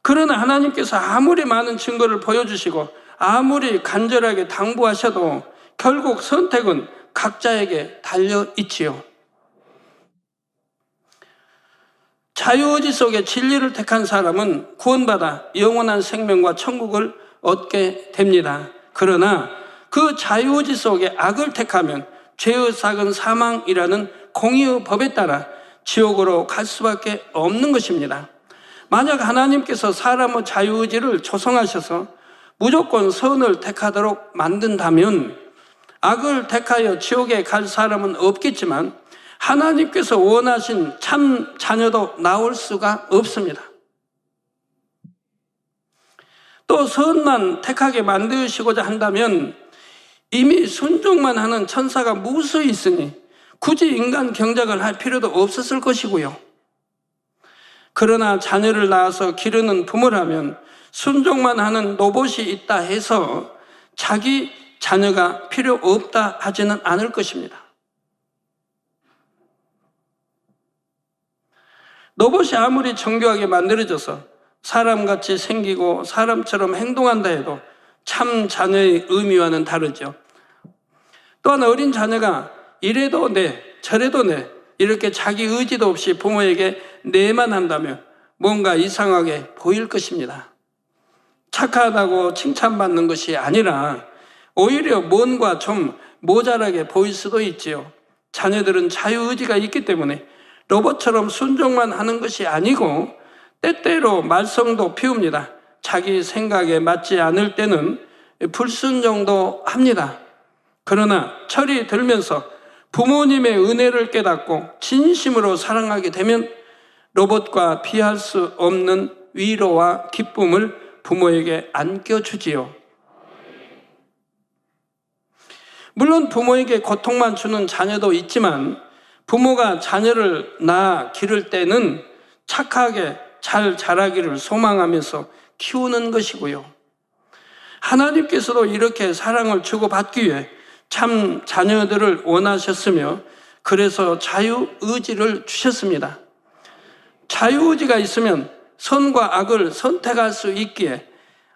그러나 하나님께서 아무리 많은 증거를 보여주시고 아무리 간절하게 당부하셔도 결국 선택은 각자에게 달려있지요. 자유의지 속에 진리를 택한 사람은 구원받아 영원한 생명과 천국을 얻게 됩니다. 그러나 그 자유의지 속에 악을 택하면 죄의 삭은 사망이라는 공의의 법에 따라 지옥으로 갈 수밖에 없는 것입니다. 만약 하나님께서 사람의 자유의지를 조성하셔서 무조건 선을 택하도록 만든다면 악을 택하여 지옥에 갈 사람은 없겠지만 하나님께서 원하신 참 자녀도 나올 수가 없습니다. 또 선만 택하게 만드시고자 한다면 이미 순종만 하는 천사가 무수히 있으니 굳이 인간 경작을 할 필요도 없었을 것이고요. 그러나 자녀를 낳아서 기르는 부모라면 순종만 하는 로봇이 있다 해서 자기 자녀가 필요 없다 하지는 않을 것입니다. 로봇이 아무리 정교하게 만들어져서 사람같이 생기고 사람처럼 행동한다 해도 참 자녀의 의미와는 다르죠. 또한 어린 자녀가 이래도 네, 저래도 네, 이렇게 자기 의지도 없이 부모에게 네만 한다면 뭔가 이상하게 보일 것입니다. 착하다고 칭찬받는 것이 아니라 오히려 뭔가 좀 모자라게 보일 수도 있지요. 자녀들은 자유의지가 있기 때문에 로봇처럼 순종만 하는 것이 아니고 때때로 말썽도 피웁니다. 자기 생각에 맞지 않을 때는 불순종도 합니다. 그러나 철이 들면서 부모님의 은혜를 깨닫고 진심으로 사랑하게 되면 로봇과 비할 수 없는 위로와 기쁨을 부모에게 안겨주지요. 물론 부모에게 고통만 주는 자녀도 있지만 부모가 자녀를 낳아 기를 때는 착하게 잘 자라기를 소망하면서 키우는 것이고요. 하나님께서도 이렇게 사랑을 주고받기 위해 참 자녀들을 원하셨으며 그래서 자유의지를 주셨습니다. 자유의지가 있으면 선과 악을 선택할 수 있기에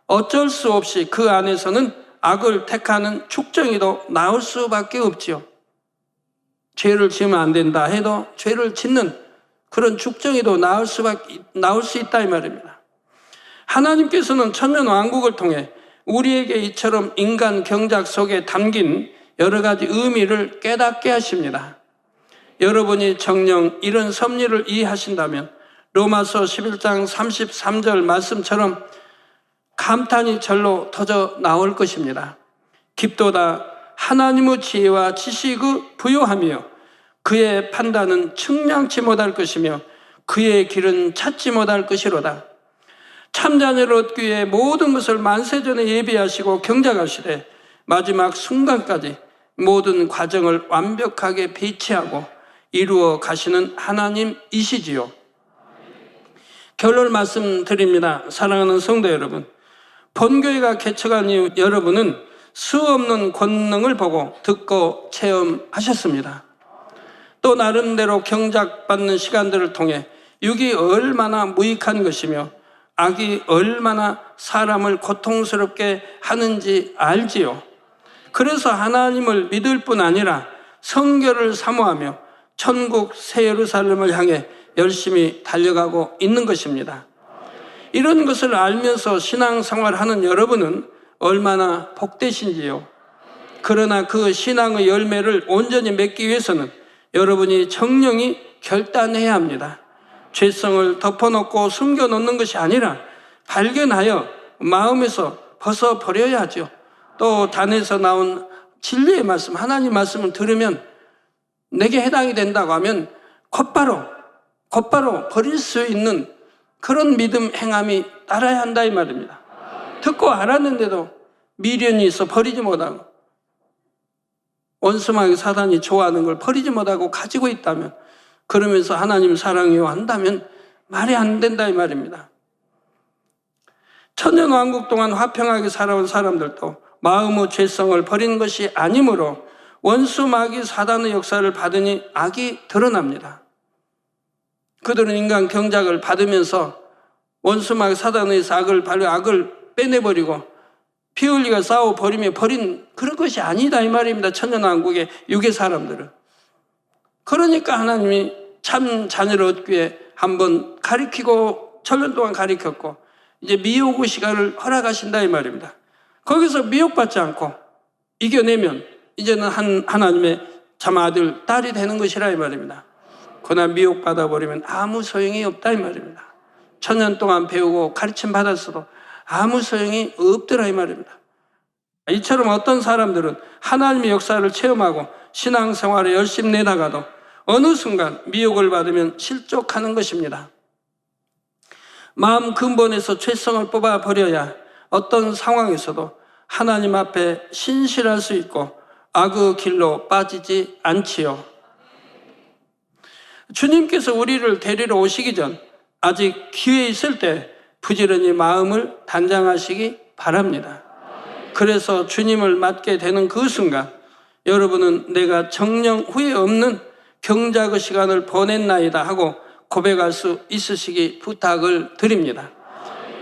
어쩔 수 없이 그 안에서는 악을 택하는 축정이도 나올 수밖에 없지요. 죄를 지으면 안 된다 해도 죄를 짓는 그런 축정이도 나올 수 있다 이 말입니다. 하나님께서는 천년왕국을 통해 우리에게 이처럼 인간 경작 속에 담긴 여러 가지 의미를 깨닫게 하십니다. 여러분이 정녕 이런 섭리를 이해하신다면 로마서 11장 33절 말씀처럼 감탄이 절로 터져 나올 것입니다. 깊도다 하나님의 지혜와 지식의 부요하며 그의 판단은 측량치 못할 것이며 그의 길은 찾지 못할 것이로다. 참자녀를 얻기 위해 모든 것을 만세전에 예비하시고 경작하시되 마지막 순간까지 모든 과정을 완벽하게 배치하고 이루어 가시는 하나님이시지요. 결론 말씀드립니다. 사랑하는 성도 여러분, 본교회가 개척한 이후 여러분은 수없는 권능을 보고 듣고 체험하셨습니다. 또 나름대로 경작받는 시간들을 통해 육이 얼마나 무익한 것이며 악이 얼마나 사람을 고통스럽게 하는지 알지요. 그래서 하나님을 믿을 뿐 아니라 성결을 사모하며 천국 새 예루살렘을 향해 열심히 달려가고 있는 것입니다. 이런 것을 알면서 신앙생활하는 여러분은 얼마나 복되신지요. 그러나 그 신앙의 열매를 온전히 맺기 위해서는 여러분이 정령이 결단해야 합니다. 죄성을 덮어놓고 숨겨놓는 것이 아니라 발견하여 마음에서 벗어버려야 하죠. 또 단에서 나온 진리의 말씀, 하나님 말씀을 들으면 내게 해당이 된다고 하면 곧바로 버릴 수 있는 그런 믿음 행함이 따라야 한다 이 말입니다. 듣고 알았는데도 미련이 있어 버리지 못하고 원수마귀 사단이 좋아하는 걸 버리지 못하고 가지고 있다면, 그러면서 하나님 사랑해요 한다면 말이 안 된다 이 말입니다. 천년왕국 동안 화평하게 살아온 사람들도 마음의 죄성을 버린 것이 아니므로 원수마귀 사단의 역사를 받으니 악이 드러납니다. 그들은 인간 경작을 받으면서 원수마귀 사단의 악을 빼내버리고 피 흘리가 싸워버리며 버린 그런 것이 아니다 이 말입니다. 천년왕국의 육의 사람들은. 그러니까 하나님이 참 자녀를 얻기 위해 한번 가리키고 천년 동안 가리켰고 이제 미혹의 시간을 허락하신다 이 말입니다. 거기서 미혹받지 않고 이겨내면 이제는 하나님의 참 아들, 딸이 되는 것이라 이 말입니다. 그러나 미혹받아 버리면 아무 소용이 없다 이 말입니다. 천년 동안 배우고 가르침 받았어도 아무 소용이 없더라 이 말입니다. 이처럼 어떤 사람들은 하나님의 역사를 체험하고 신앙생활에 열심히 내다가도 어느 순간 미혹을 받으면 실족하는 것입니다. 마음 근본에서 죄성을 뽑아버려야 어떤 상황에서도 하나님 앞에 신실할 수 있고 악의 길로 빠지지 않지요. 주님께서 우리를 데리러 오시기 전 아직 기회 있을 때 부지런히 마음을 단장하시기 바랍니다. 그래서 주님을 맞게 되는 그 순간 여러분은 내가 정령 후회 없는 경작의 시간을 보냈나이다 하고 고백할 수 있으시기 부탁을 드립니다.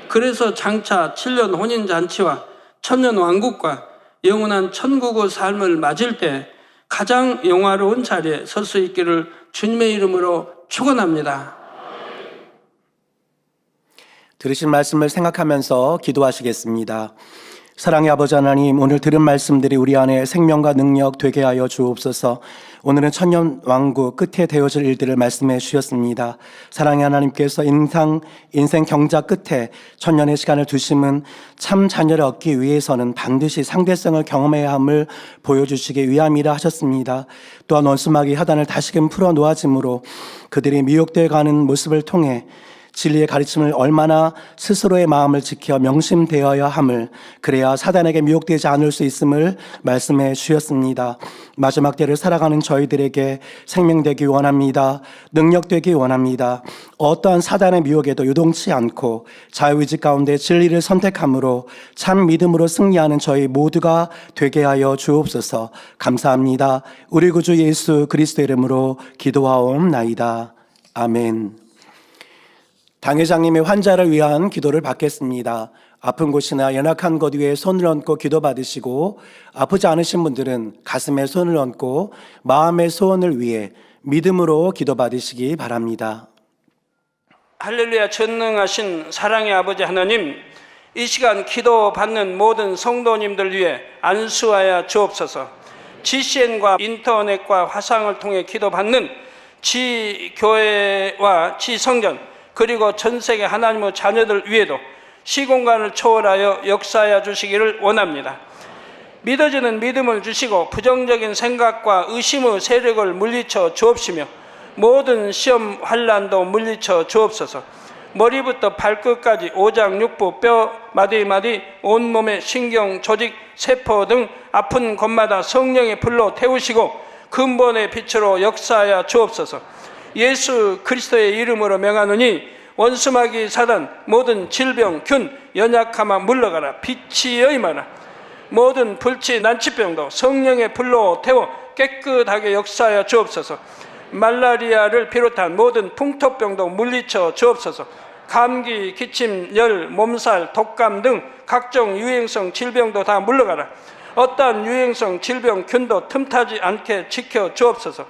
그래서 장차 7년 혼인잔치와 천년왕국과 영원한 천국의 삶을 맞을 때 가장 영화로운 자리에 설 수 있기를 주님의 이름으로 축원합니다. 들으신 말씀을 생각하면서 기도하시겠습니다. 사랑의 아버지 하나님, 오늘 들은 말씀들이 우리 안에 생명과 능력 되게 하여 주옵소서. 오늘은 천년왕국 끝에 되어질 일들을 말씀해 주셨습니다. 사랑의 하나님께서 인생 경작 끝에 천년의 시간을 두심은 참 자녀를 얻기 위해서는 반드시 상대성을 경험해야 함을 보여주시기 위함이라 하셨습니다. 또한 원수마귀 하단을 다시금 풀어 놓아짐으로 그들이 미혹되어 가는 모습을 통해 진리의 가르침을 얼마나 스스로의 마음을 지켜 명심되어야 함을, 그래야 사단에게 미혹되지 않을 수 있음을 말씀해 주셨습니다. 마지막 때를 살아가는 저희들에게 생명되기 원합니다. 능력되기 원합니다. 어떠한 사단의 미혹에도 요동치 않고 자유의지 가운데 진리를 선택함으로 참 믿음으로 승리하는 저희 모두가 되게 하여 주옵소서. 감사합니다. 우리 구주 예수 그리스도 이름으로 기도하옵나이다. 아멘. 당회장님의 환자를 위한 기도를 받겠습니다. 아픈 곳이나 연약한 곳 위에 손을 얹고 기도 받으시고 아프지 않으신 분들은 가슴에 손을 얹고 마음의 소원을 위해 믿음으로 기도 받으시기 바랍니다. 할렐루야. 전능하신 사랑의 아버지 하나님, 이 시간 기도 받는 모든 성도님들 위해 안수하여 주옵소서. GCN과 인터넷과 화상을 통해 기도 받는 지교회와 지성전 그리고 전 세계 하나님의 자녀들 위에도 시공간을 초월하여 역사하여 주시기를 원합니다. 믿어지는 믿음을 주시고 부정적인 생각과 의심의 세력을 물리쳐 주옵시며 모든 시험 환난도 물리쳐 주옵소서. 머리부터 발끝까지 오장 육부 뼈 마디마디 온몸의 신경 조직 세포 등 아픈 곳마다 성령의 불로 태우시고 근본의 빛으로 역사하여 주옵소서. 예수 그리스도의 이름으로 명하노니 원수마귀 사단 모든 질병 균 연약함아 물러가라. 빛이 여임하라. 모든 불치 난치병도 성령의 불로 태워 깨끗하게 역사하여 주옵소서. 말라리아를 비롯한 모든 풍토병도 물리쳐 주옵소서. 감기, 기침, 열, 몸살, 독감 등 각종 유행성 질병도 다 물러가라. 어떠한 유행성 질병 균도 틈타지 않게 지켜 주옵소서.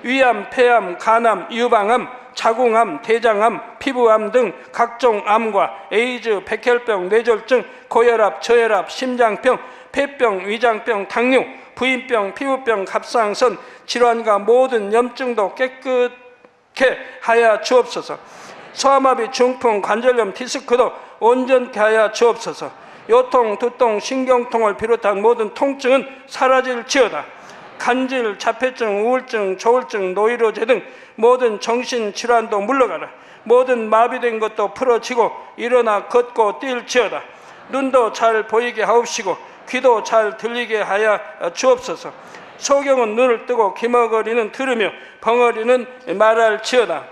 위암, 폐암, 간암, 유방암, 자궁암, 대장암, 피부암 등 각종 암과 에이즈, 백혈병, 뇌졸중, 고혈압, 저혈압, 심장병, 폐병, 위장병, 당뇨, 부인병, 피부병, 갑상선 질환과 모든 염증도 깨끗게 하여 주옵소서. 소아마비, 중풍, 관절염, 디스크도 온전케 하여 주옵소서. 요통, 두통, 신경통을 비롯한 모든 통증은 사라질지어다. 간질, 자폐증, 우울증, 조울증, 노이로제 등 모든 정신질환도 물러가라. 모든 마비된 것도 풀어지고 일어나 걷고 뛸지어다. 눈도 잘 보이게 하옵시고 귀도 잘 들리게 하여 주옵소서. 소경은 눈을 뜨고 기머거리는 들으며 벙어리는 말할지어다.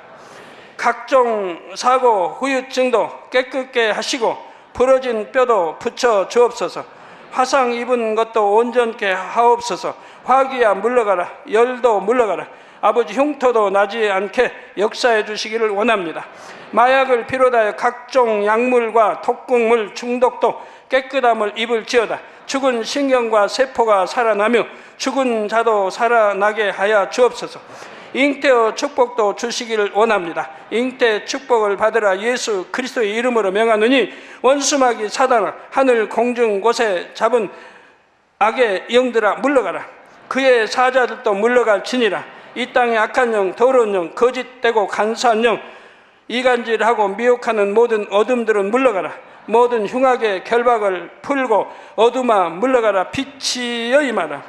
각종 사고, 후유증도 깨끗게 하시고 부러진 뼈도 붙여 주옵소서. 화상 입은 것도 온전케 하옵소서. 화기야 물러가라. 열도 물러가라. 아버지 흉터도 나지 않게 역사해 주시기를 원합니다. 마약을 비롯하여 각종 약물과 독극물 중독도 깨끗함을 입을지어다. 죽은 신경과 세포가 살아나며 죽은 자도 살아나게 하여 주옵소서. 잉태의 축복도 주시기를 원합니다. 잉태 축복을 받으라. 예수 그리스도의 이름으로 명하노니 원수마귀 사단아 하늘 공중 곳에 잡은 악의 영들아 물러가라. 그의 사자들도 물러갈지니라. 이 땅의 악한 영, 더러운 영, 거짓되고 간사한 영, 이간질하고 미혹하는 모든 어둠들은 물러가라. 모든 흉악의 결박을 풀고 어둠아 물러가라. 빛이 여임하라.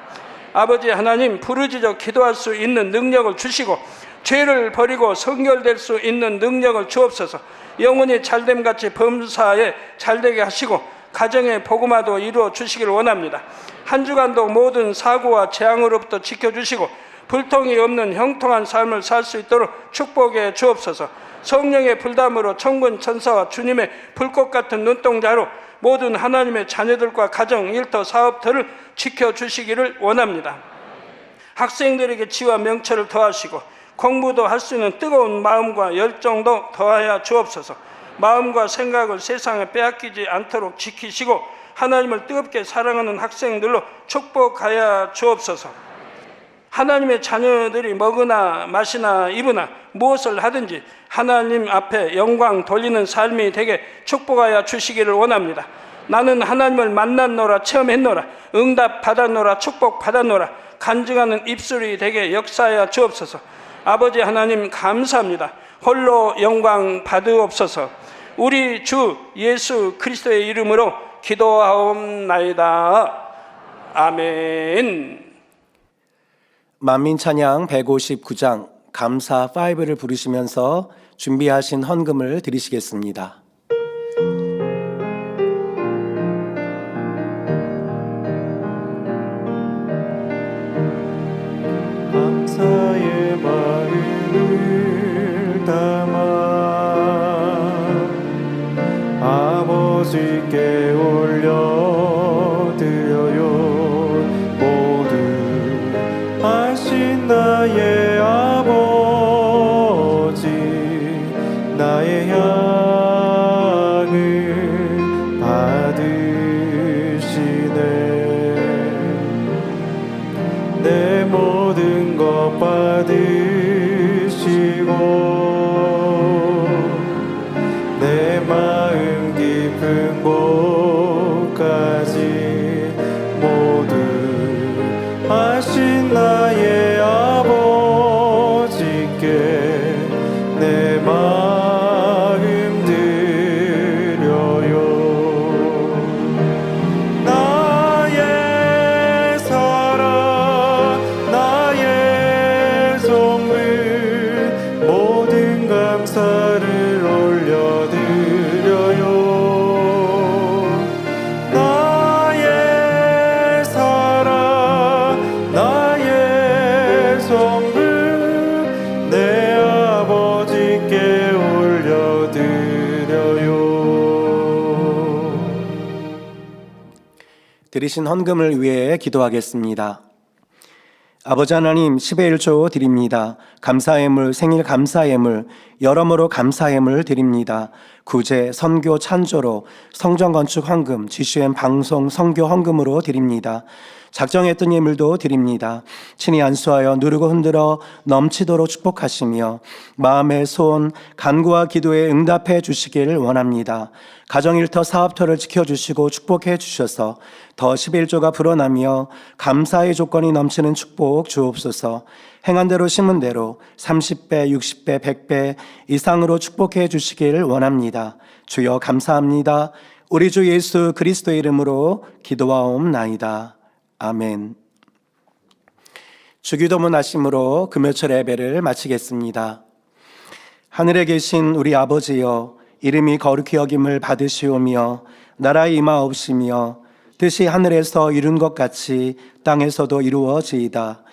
아버지 하나님, 부르짖어 기도할 수 있는 능력을 주시고 죄를 버리고 성결될 수 있는 능력을 주옵소서. 영혼이 잘됨같이 범사에 잘되게 하시고 가정의 복음화도 이루어 주시기를 원합니다. 한 주간도 모든 사고와 재앙으로부터 지켜주시고 불통이 없는 형통한 삶을 살 수 있도록 축복해 주옵소서. 성령의 불담으로 천군 천사와 주님의 불꽃 같은 눈동자로 모든 하나님의 자녀들과 가정, 일터, 사업들을 지켜주시기를 원합니다. 학생들에게 지와 명철을 더하시고 공부도 할 수 있는 뜨거운 마음과 열정도 더하여 주옵소서. 마음과 생각을 세상에 빼앗기지 않도록 지키시고 하나님을 뜨겁게 사랑하는 학생들로 축복하여 주옵소서. 하나님의 자녀들이 먹으나 마시나 입으나 무엇을 하든지 하나님 앞에 영광 돌리는 삶이 되게 축복하여 주시기를 원합니다. 나는 하나님을 만났노라, 체험했노라, 응답 받았노라, 축복 받았노라, 간증하는 입술이 되게 역사하여 주옵소서. 아버지 하나님 감사합니다. 홀로 영광 받으옵소서. 우리 주 예수 그리스도의 이름으로 기도하옵나이다. 아멘. 만민찬양 159장 감사 5를 부르시면서 준비하신 헌금을 드리시겠습니다. 감사의 마음을 담아 아버지께 올려드려요. 모두 하신 나의 아버지, 나의 드리신 헌금을 위해 기도하겠습니다. 아버지 하나님, 10의 1조 드립니다. 감사예물, 생일 감사예물, 여러모로 감사예물 드립니다. 구제, 선교, 찬조로, 성전 건축 헌금, GCN 방송, 선교 헌금으로 드립니다. 작정했던 예물도 드립니다. 친히 안수하여 누르고 흔들어 넘치도록 축복하시며 마음의 소원, 간구와 기도에 응답해 주시기를 원합니다. 가정일터, 사업터를 지켜주시고 축복해 주셔서 더 11조가 불어나며 감사의 조건이 넘치는 축복 주옵소서. 행한 대로 심은 대로 30배, 60배, 100배 이상으로 축복해 주시기를 원합니다. 주여 감사합니다. 우리 주 예수 그리스도의 이름으로 기도하옵나이다. 아멘. 주기도문 하심으로 금요철 예배를 마치겠습니다. 하늘에 계신 우리 아버지여, 이름이 거룩히 여김을 받으시오며 나라의 임하옵시며 뜻이 하늘에서 이룬 것 같이 땅에서도 이루어지이다.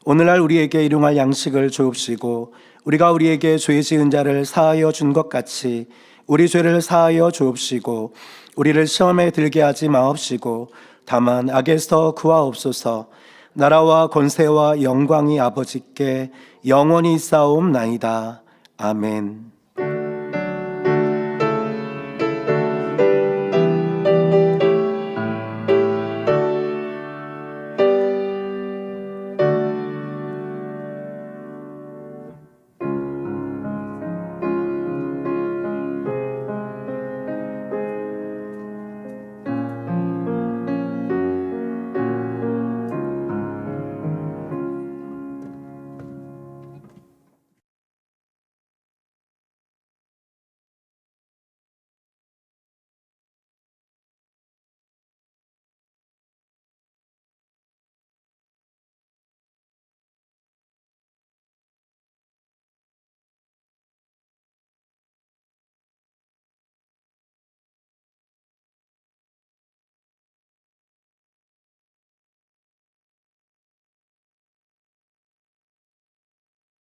오늘날 우리에게 일용할 양식을 주옵시고 우리가 우리에게 죄 지은 자를 사하여 준 것 같이 우리 죄를 사하여 주옵시고 우리를 시험에 들게 하지 마옵시고 다만 악에서 구하옵소서. 나라와 권세와 영광이 아버지께 영원히 있사옵나이다. 아멘.